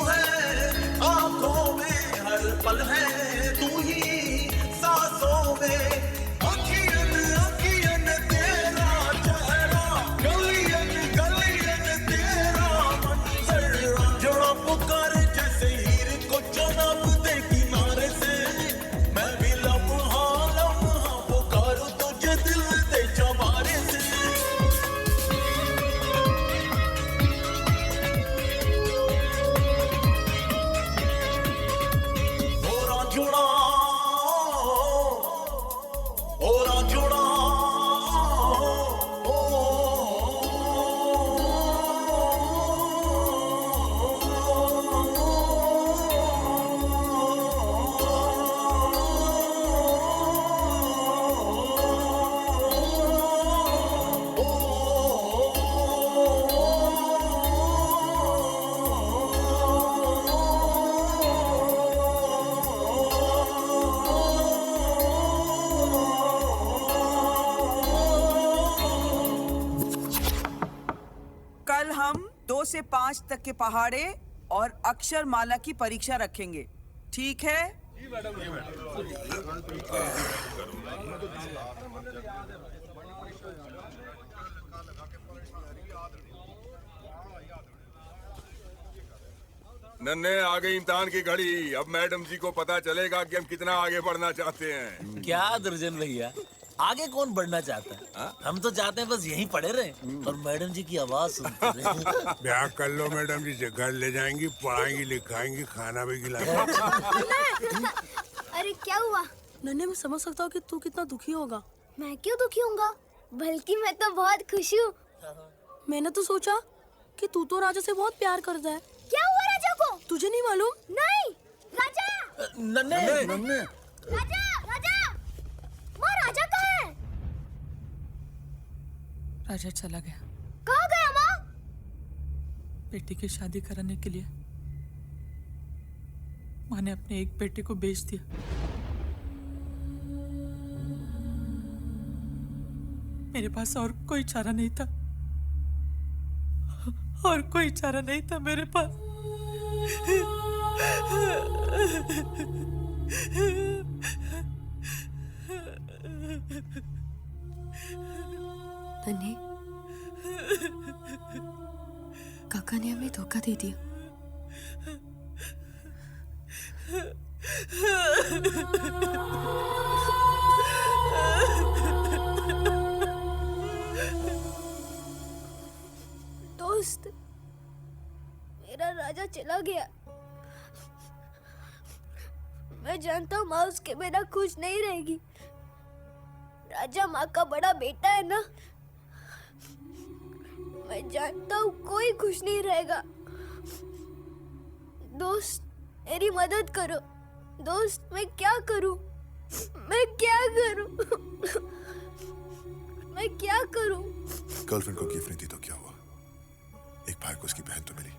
है आंखों में हर पल है तू ही सांसों में अखियन अखियन तेरा चेहरा गलियन गलियन तेरा मंजर जोड़ा पुकार जैसे हीर को जनाब दे किनारे से मैं भी लम्हा लम्हा पुकारूं तुझे दिल दे चबारे से कल हम 2 से 5 तक के पहाड़े और अक्षर माला की परीक्षा रखेंगे, ठीक है? नन्हे आ गई इम्तिहान की घड़ी। अब मैडम जी को पता चलेगा कि हम कितना आगे बढ़ना चाहते हैं। क्या दुर्जन भैया, आगे कौन बढ़ना चाहता है? हम तो चाहते हैं बस यहीं पड़े रहे और मैडम जी की आवाज सुनते रहे। ब्याह कर लो मैडम जी से, घर ले जाएंगी, पढ़ाएंगी, लिखाएंगी, खाना भी खिलाएंगी। अरे क्या हुआ? नन्हे, मैं समझ सकता हूँ कि तू कितना दुखी होगा। मैं क्यों दुखी होऊंगा? बल्कि मैं तो बहुत खुश हूँ। मैंने तो सोचा कि तू तो राजा से बहुत प्यार करता है। क्या हुआ राजा को? तुझे नहीं मालूम? नहीं राजा। नन्हे राजा राजा, माँ राजा कहाँ है? राजा चला गया। कहाँ गया माँ? बेटी की शादी कराने के लिए माँ ने अपने एक बेटे को बेच दिया। मेरे पास और कोई चारा नहीं था, और कोई चारा नहीं था मेरे पास। नन्हे, काका ने हमें धोखा दे दिया। दोस्त, मेरा राजा चला गया। मैं जानता हूँ माँ उसके बिना खुश नहीं रहेगी। राजा माँ का बड़ा बेटा है ना। मैं जानता हूँ कोई खुश नहीं रहेगा। दोस्त, मेरी मदद करो। दोस्त, मैं क्या करूँ? मैं क्या करूँ? मैं क्या करूँ? गर्लफ्रेंड को गिफ्ट नहीं दी तो क्या हुआ? एक भाई को उसकी बहन तो मिली।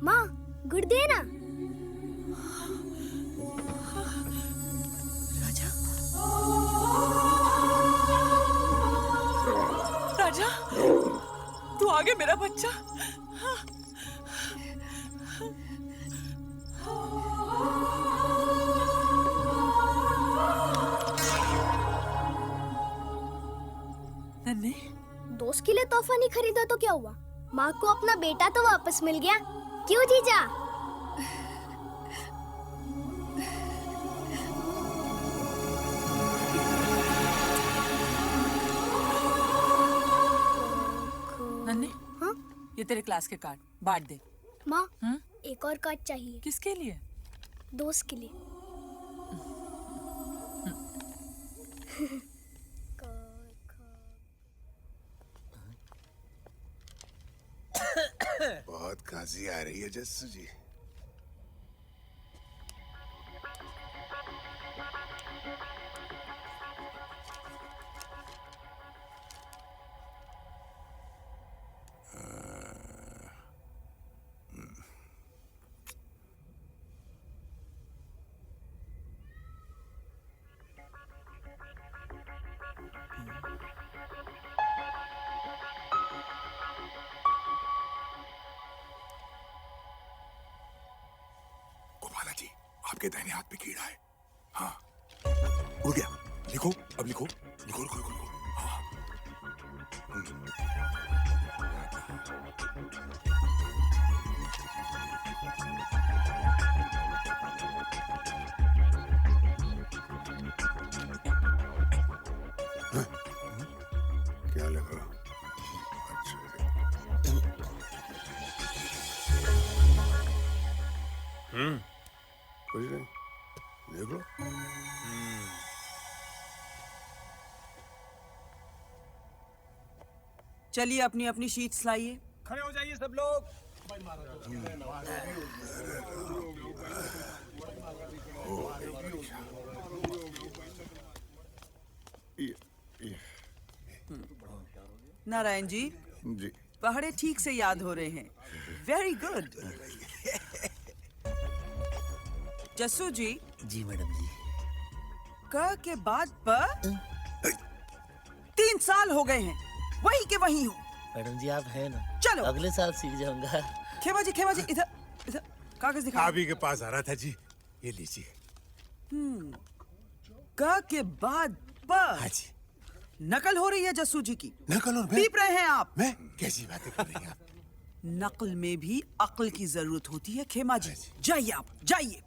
माँ, गुड़ देना। राजा, तू आ गया मेरा बच्चा। नन्हे, दोस्त के लिए तोहफा नहीं खरीदा तो क्या हुआ? माँ को अपना बेटा तो वापस मिल गया। क्यों जीजा? नन्हे, ये तेरे क्लास के कार्ड बांट दे। माँ, एक और कार्ड चाहिए। किसके लिए? दोस्त के लिए। बहुत खांसी आ रही है जस्सू जी। आपके दाहिने हाथ पे कीड़ा है। हाँ, उड़ गया। लिखो, अब लिखो, लिखो, लिखो, लिखो, लिखो। हाँ। क्या लगा? कुछ नहीं, देख लो। चलिए अपनी अपनी शीट्स लाइए। खड़े हो जाइए सब लोग। नारायण जी, जी पहाड़े ठीक से याद हो रहे हैं। Very good. जस्सू जी। जी मैडम जी। क के बाद प 3 साल हो गए हैं, वही के वही हो। मैडम जी आप हैं ना, चलो अगले साल सीख जाऊंगा। खेमा जी इधर इधर कागज दिखा। आप ही के पास आ रहा था जी, ये लीजिए। क के बाद प। हाँ जी। नकल हो रही है जस्सू जी की। नकल? और पीप रहे हैं आप। मैं कैसी बातें कर रही हैं आप? नकल में भी अक्ल की जरूरत होती है खेमा जी। जाइए आप, जाइए।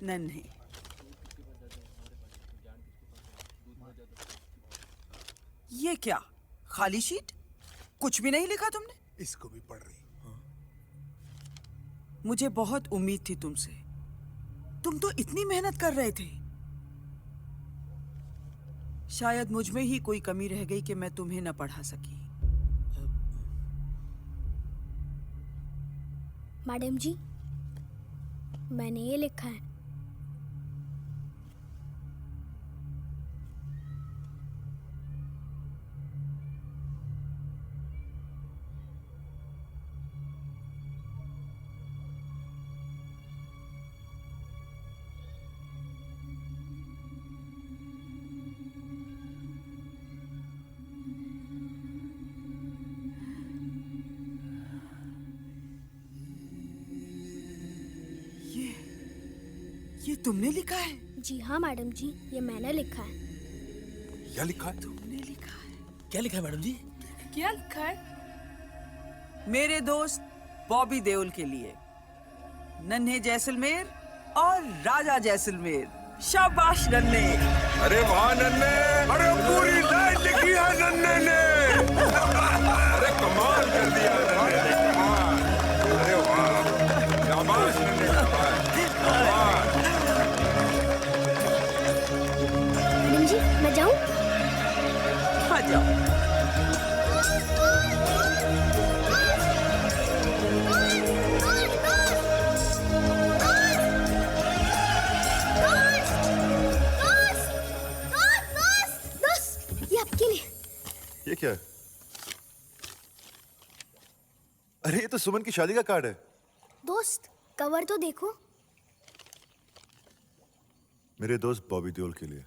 नन्हे, ये क्या खाली शीट? कुछ भी नहीं लिखा तुमने? इसको भी पढ़ रही। मुझे बहुत उम्मीद थी तुमसे। तुम तो इतनी मेहनत कर रहे थे। शायद मुझ में ही कोई कमी रह गई कि मैं तुम्हें न पढ़ा सकी। मैडम जी, मैंने ये लिखा है। ये तुमने लिखा है? जी हाँ मैडम जी, ये मैंने लिखा है। क्या लिखा है? तुमने लिखा है? क्या लिखा है मैडम जी? क्या लिखा है? मेरे दोस्त बॉबी देओल के लिए, नन्हे जैसलमेर और राजा जैसलमेर। शाबाश नन्हे। अरे वाह नन्हे, अरे पूरी लाइन लिखी है नन्हे ने। अरे कमाल कर दिया नन्हे ने, कमाल। अरे वाह, शाबाश नन्हे, शाबाश। मैडम जी, मैं जाऊं? हाँ जाओ। ये क्या है? अरे ये तो सुमन की शादी का कार्ड है। दोस्त, कवर तो देखो। मेरे दोस्त बॉबी देओल के लिए,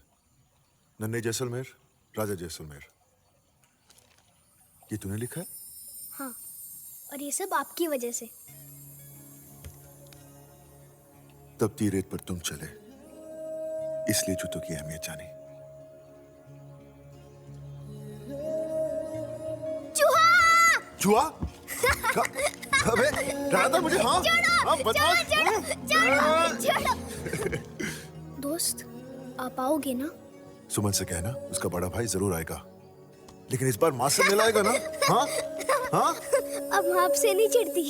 नन्हे जैसलमेर, राजा जैसलमेर। ये तूने लिखा है? हाँ, और ये सब आपकी वजह से। तपती रेत पर तुम चले, इसलिए जूतों की अहमियत जानी। चूहा? अबे डरा मुझे। हाँ हाँ बता। दोस्त, आप आओगे ना? सुमन से कहना उसका बड़ा भाई जरूर आएगा, लेकिन इस बार माँ से मिलाएगा ना? हाँ हाँ। अब मैं आपसे नहीं चिढ़ती।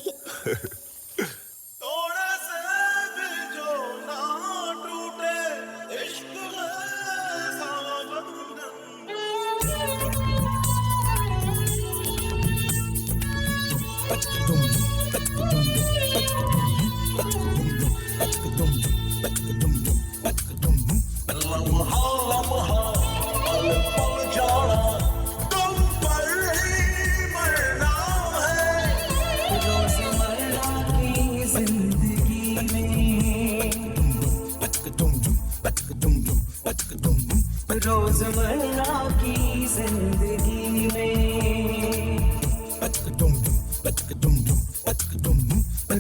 रोजमर्रा की जिंदगी में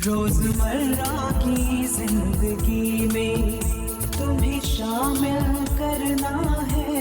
रोजमर्रा की जिंदगी में तुम्हें शामिल करना है।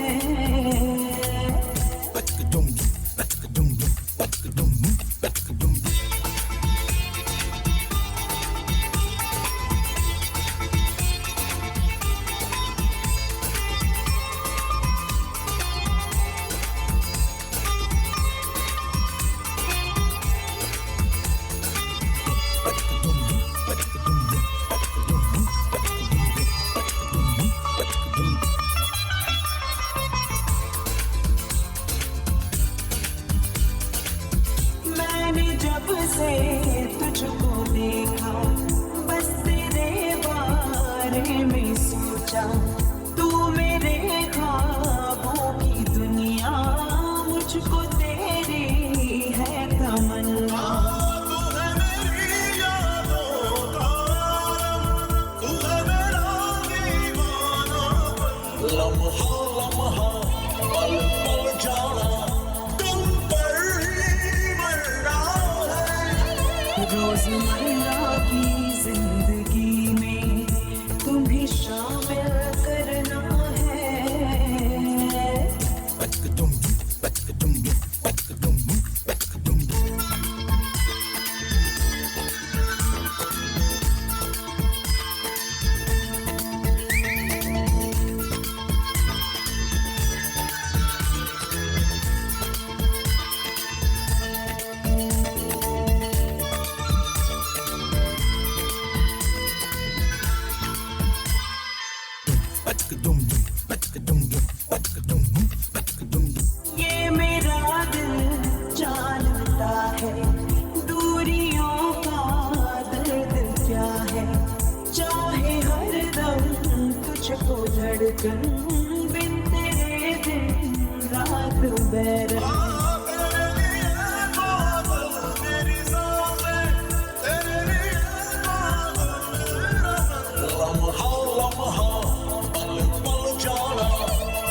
मैंने जब से तुझको देखा, बस तेरे बारे में सोचा। तू मेरे ख्वाबों की दुनिया, मुझको तेरी है तमन्ना। लम्हा लम्हा पल पल जाना, तुम पर ही मरना है। रोजमर्रा की जिंदगी में तुम्हें शामिल करना है। ये मेरा दिल जानता है, दूरियों का दर्द क्या है। चाहे हर दम तुझको धड़कन, बिन तेरे दिन रात बैरन। लम्हा लम्हा पल पल जाना,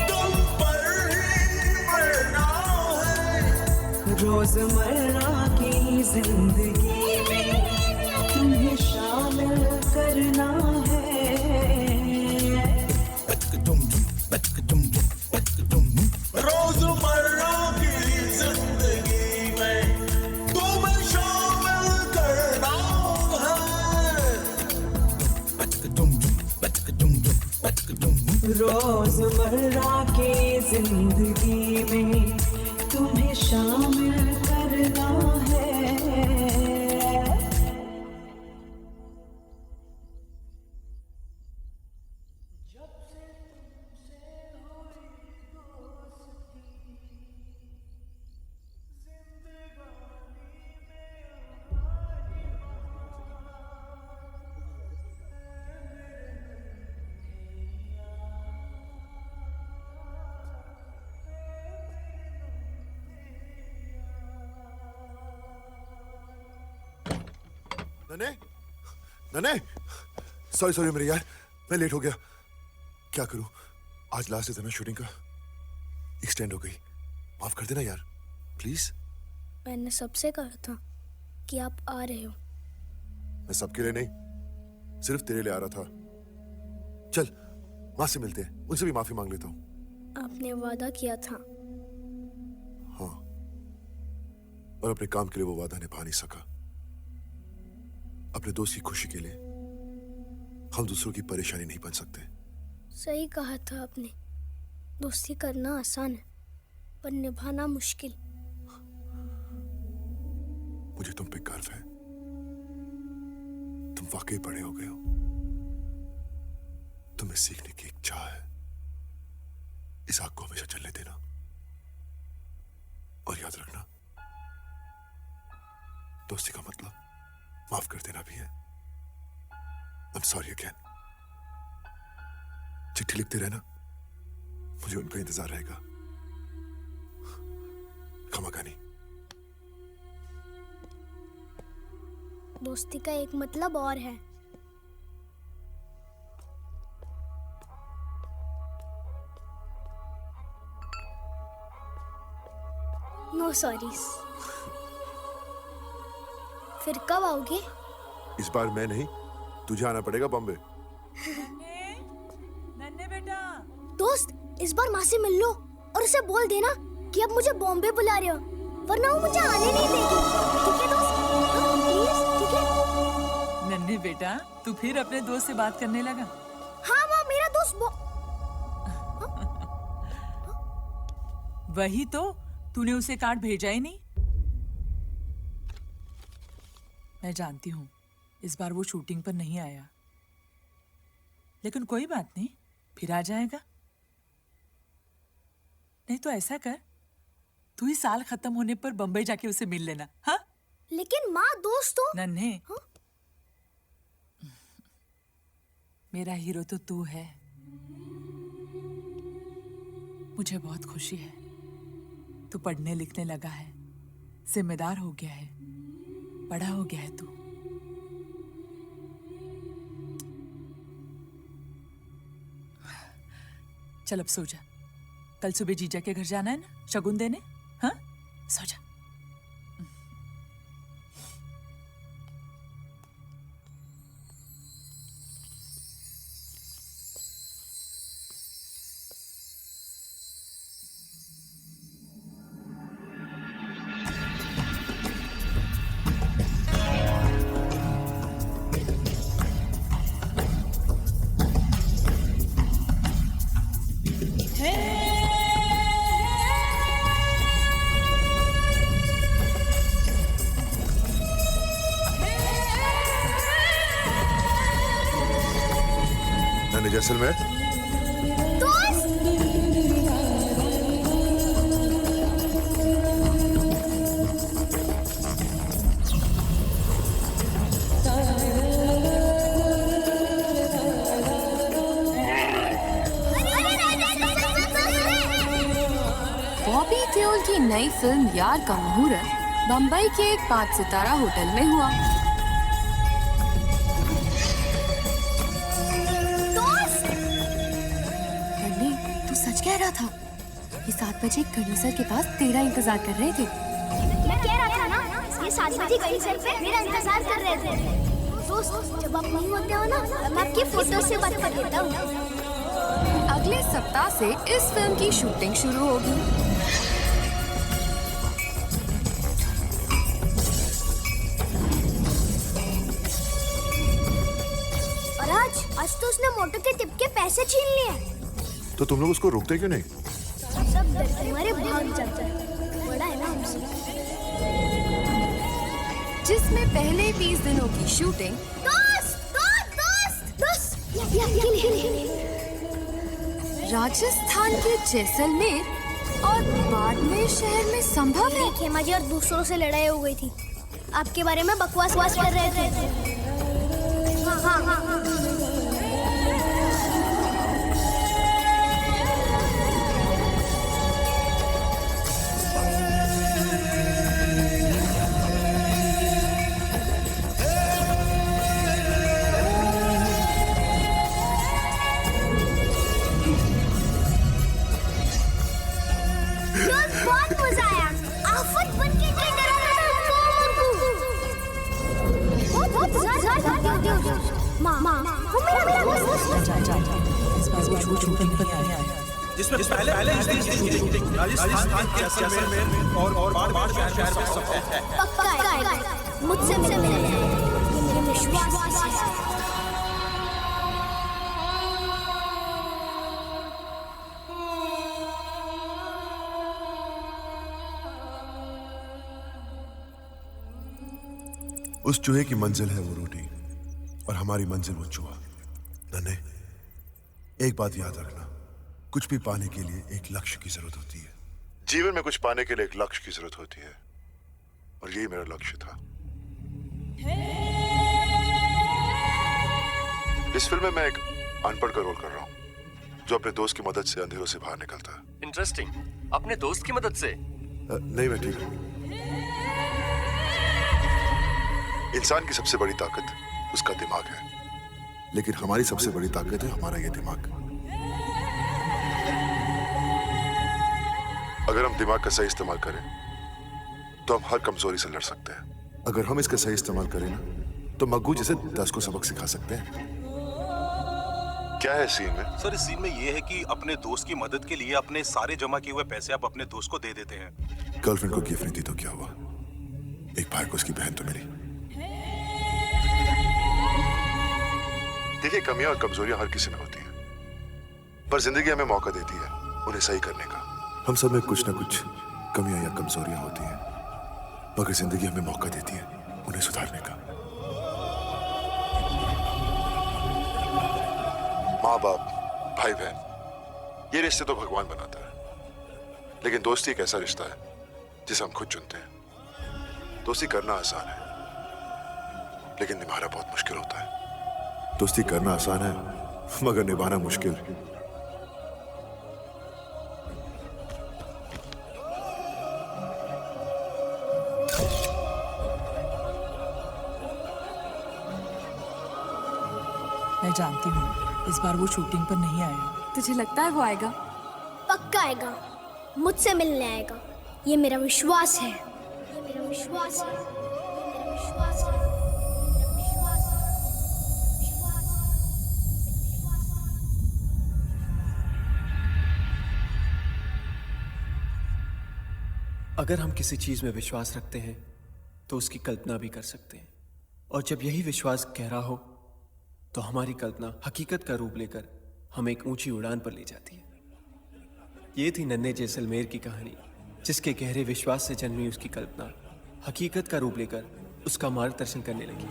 तुम पर ही मरना है। रोजमर्रा की जिंदगी में तुम्हें शामिल करना है। रोजमर्रा की जिंदगी में तुम्हें शामिल करना है। रोजमर्रा की जिंदगी में तुम्हें शामिल करना है। नने नने, सॉरी सॉरी मेरे यार, मैं लेट हो गया। क्या करूं, आज लास्ट दिन है शूटिंग का, एक्सटेंड हो गई। माफ कर देना यार, प्लीज। मैंने सबसे कहा था कि आप आ रहे हो। मैं सबके लिए नहीं, सिर्फ तेरे लिए आ रहा था। चल माँ से मिलते हैं, उनसे भी माफी मांग लेता हूँ। आपने वादा किया था। हाँ, और अपने काम के लिए वो वादा निभा नहीं सका। अपने दोस्त की खुशी के लिए हम दूसरों की परेशानी नहीं बन सकते। सही कहा था आपने, दोस्ती करना आसान है पर निभाना मुश्किल। मुझे तुम पे गर्व है, तुम वाकई बड़े हो गए हो। तुम्हें सीखने की एक चाह है, इस आग को हमेशा चलने देना। और याद रखना, दोस्ती का मतलब माफ कर देना भी है। I'm sorry again। चिट्ठी लिखते रहना, मुझे उनका इंतजार रहेगा। खमागानी। दोस्ती का एक मतलब और है। No sorries. फिर कब आओगे? इस बार मैं नहीं, तुझे आना पड़ेगा बॉम्बे। नन्हे बेटा। दोस्त, इस बार माँ से मिल लो और उसे बोल देना कि अब मुझे बॉम्बे बुला रहे हो, वरना वो मुझे आने नहीं देगी। ठीक है दोस्त? प्लीज, ठीक है? नन्हे बेटा, तू फिर अपने दोस्त से बात करने लगा? हाँ माँ, मेरा दोस्त वही तो, तूने उसे कार्ड भेजा ही नहीं। मैं जानती हूँ इस बार वो शूटिंग पर नहीं आया, लेकिन कोई बात नहीं, फिर आ जाएगा। नहीं तो ऐसा कर, तू ही साल खत्म होने पर बंबई जाके उसे मिल लेना। हाँ? लेकिन माँ, दोस्त तो नन्हे, मेरा हीरो तो तू है। मुझे बहुत खुशी है, तू पढ़ने लिखने लगा है, जिम्मेदार हो गया है, बड़ा हो गया है तू। चल अब सो जा, कल सुबह जीजा के घर जाना है ना शगुन देने। हाँ, सो जा। जैसलमेर। बॉबी देओल की नई फिल्म यार का मुहूर्त बम्बई के एक 5 सितारा होटल में हुआ। कह रहा था ये 7 बजे गणी सर के पास तेरा इंतजार कर रहे थे। मैं कह रहा था ना, ये 7 बजे गणी सर पे मेरा इंतजार कर रहे थे। दोस्त, जब आप नहीं होते हो ना, मैं आपकी फोटो से बात कर देता हूँ। अगले सप्ताह से इस फिल्म की शूटिंग शुरू होगी। और आज तो उसने मोटो के टिप के पैसे छीन लिए। तो तुम लोग उसको रोकते क्यों नहीं? सब डर के मारे भाग जाता है, बड़ा है ना हमसे। जिसमें पहले 20 दिनों की शूटिंग राजस्थान के जैसलमेर और बाड़मेर शहर में संभव है। खेमा जी और दूसरों से लड़ाई हो गई थी, आपके बारे में बकवास कर रहे थे। हाँ। बहुत मजा आया, आफत बन के जिसमें पहले राजस्थान के जैसलमेर और बाड़मेर शहर में संभव है। पक्का मुझसे मिलने मेरे विश्वास है। उस चूहे की मंजिल है वो रोटी और हमारी मंजिल वो चूहा। नन्हे, एक बात याद रखना, कुछ भी पाने के लिए एक लक्ष्य की जरूरत होती है। जीवन में कुछ पाने के लिए एक लक्ष्य की जरूरत होती है, और यही मेरा लक्ष्य था। इस फिल्म में मैं एक अनपढ़ का रोल कर रहा हूँ जो अपने दोस्त की मदद से अंधेरों से बाहर निकलता है। इंटरेस्टिंग। अपने दोस्त की मदद से? नहीं, मैं ठीक हूँ। इंसान की सबसे बड़ी ताकत उसका दिमाग है, लेकिन हमारी सबसे बड़ी ताकत है हमारा ये दिमाग। अगर हम दिमाग का सही इस्तेमाल करें तो हम हर कमजोरी से लड़ सकते हैं। अगर हम इसका सही इस्तेमाल करें ना, तो मग्गू जैसे 10 को सबक सिखा सकते हैं। क्या है सीन में? सर, इस सीन में ये है कि अपने दोस्त की मदद के लिए अपने सारे जमा किए हुए पैसे आप अपने दोस्त को दे देते हैं। गर्लफ्रेंड को गिफ्ट नहीं दी तो क्या हुआ? एक बार को उसकी बहन तो मिली। देखिए, कमियां और कमजोरियां हर किसी में होती हैं, पर जिंदगी हमें मौका देती है उन्हें सही करने का। हम सब में कुछ ना कुछ कमियां या कमजोरियां होती हैं, मगर जिंदगी हमें मौका देती है उन्हें सुधारने का। माँ बाप, भाई बहन, ये रिश्ते तो भगवान बनाता है, लेकिन दोस्ती एक ऐसा रिश्ता है जिसे हम खुद चुनते हैं। दोस्ती करना आसान है, लेकिन निभाना बहुत मुश्किल होता है। दोस्ती करना आसान है, मगर निभाना मुश्किल। मैं जानती हूँ इस बार वो शूटिंग पर नहीं आएगा। तुझे लगता है वो आएगा? पक्का आएगा, मुझसे मिलने आएगा। ये मेरा विश्वास है, ये मेरा विश्वास है, ये मेरा विश्वास है। अगर हम किसी चीज में विश्वास रखते हैं तो उसकी कल्पना भी कर सकते हैं, और जब यही विश्वास गहरा हो तो हमारी कल्पना हकीकत का रूप लेकर हमें एक ऊंची उड़ान पर ले जाती है। ये थी नन्हे जैसलमेर की कहानी, जिसके गहरे विश्वास से जन्मी उसकी कल्पना हकीकत का रूप लेकर उसका मार्गदर्शन करने लगी।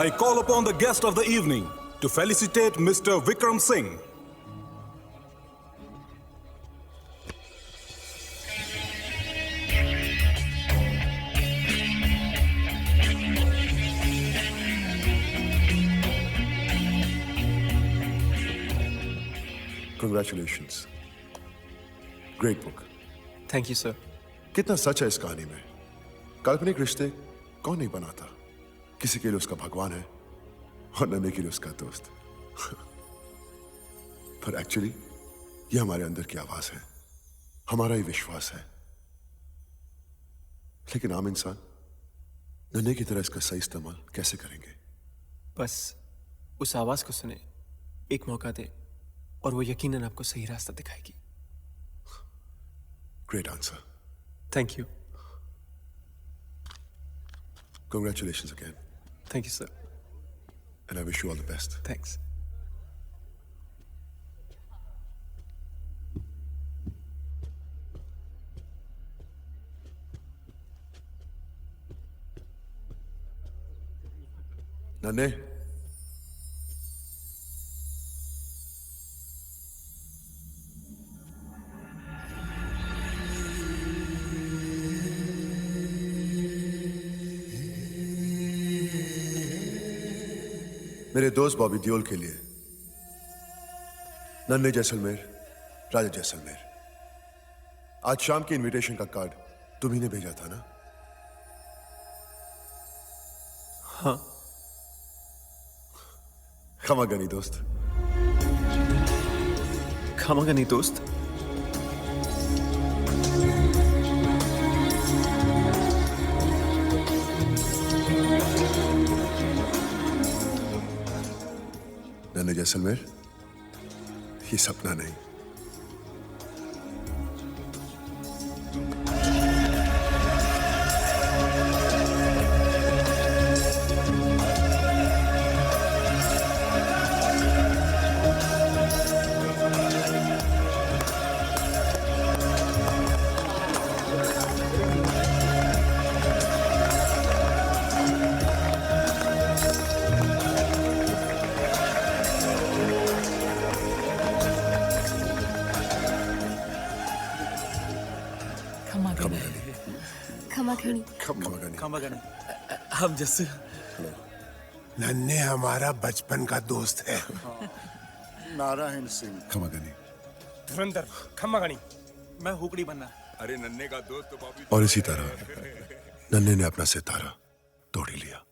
I call upon the guest of the evening to felicitate Mr. Vikram Singh. Congratulations. Great book. Thank you, sir. कितना सच है इस कहानी में। काल्पनिक रिश्ते कौन नहीं बनाता? किसी के लिए उसका भगवान है और नन्हे के लिए उसका दोस्त। पर एक्चुअली ये हमारे अंदर की आवाज है, हमारा ही विश्वास है। लेकिन आम इंसान नन्हे की तरह इसका सही इस्तेमाल कैसे करेंगे? बस उस आवाज को सुने, एक मौका दे, और वो यकीनन आपको सही रास्ता दिखाएगी। Great answer. Thank you. Congratulations again. Thank you, sir. And I wish you all the best. Thanks. नन्हे, मेरे दोस्त बॉबी देओल के लिए नन्हे जैसलमेर, राजा जैसलमेर। आज शाम के इनविटेशन का कार्ड तुम्ही ने भेजा था ना? हाँ। खमागनी दोस्त। खमागनी दोस्त? नन्हे जैसलमेर, ये सपना नहीं, खमागनी। हम जैसे नन्हे हमारा बचपन का दोस्त है। नारायण सिंह। खमागनी। धुरंधर खमागनी। मैं हुकड़ी बनना। अरे नन्हे का दोस्त तो बॉबी और इसी तरह नन्हे ने अपना सितारा तोड़ ही लिया।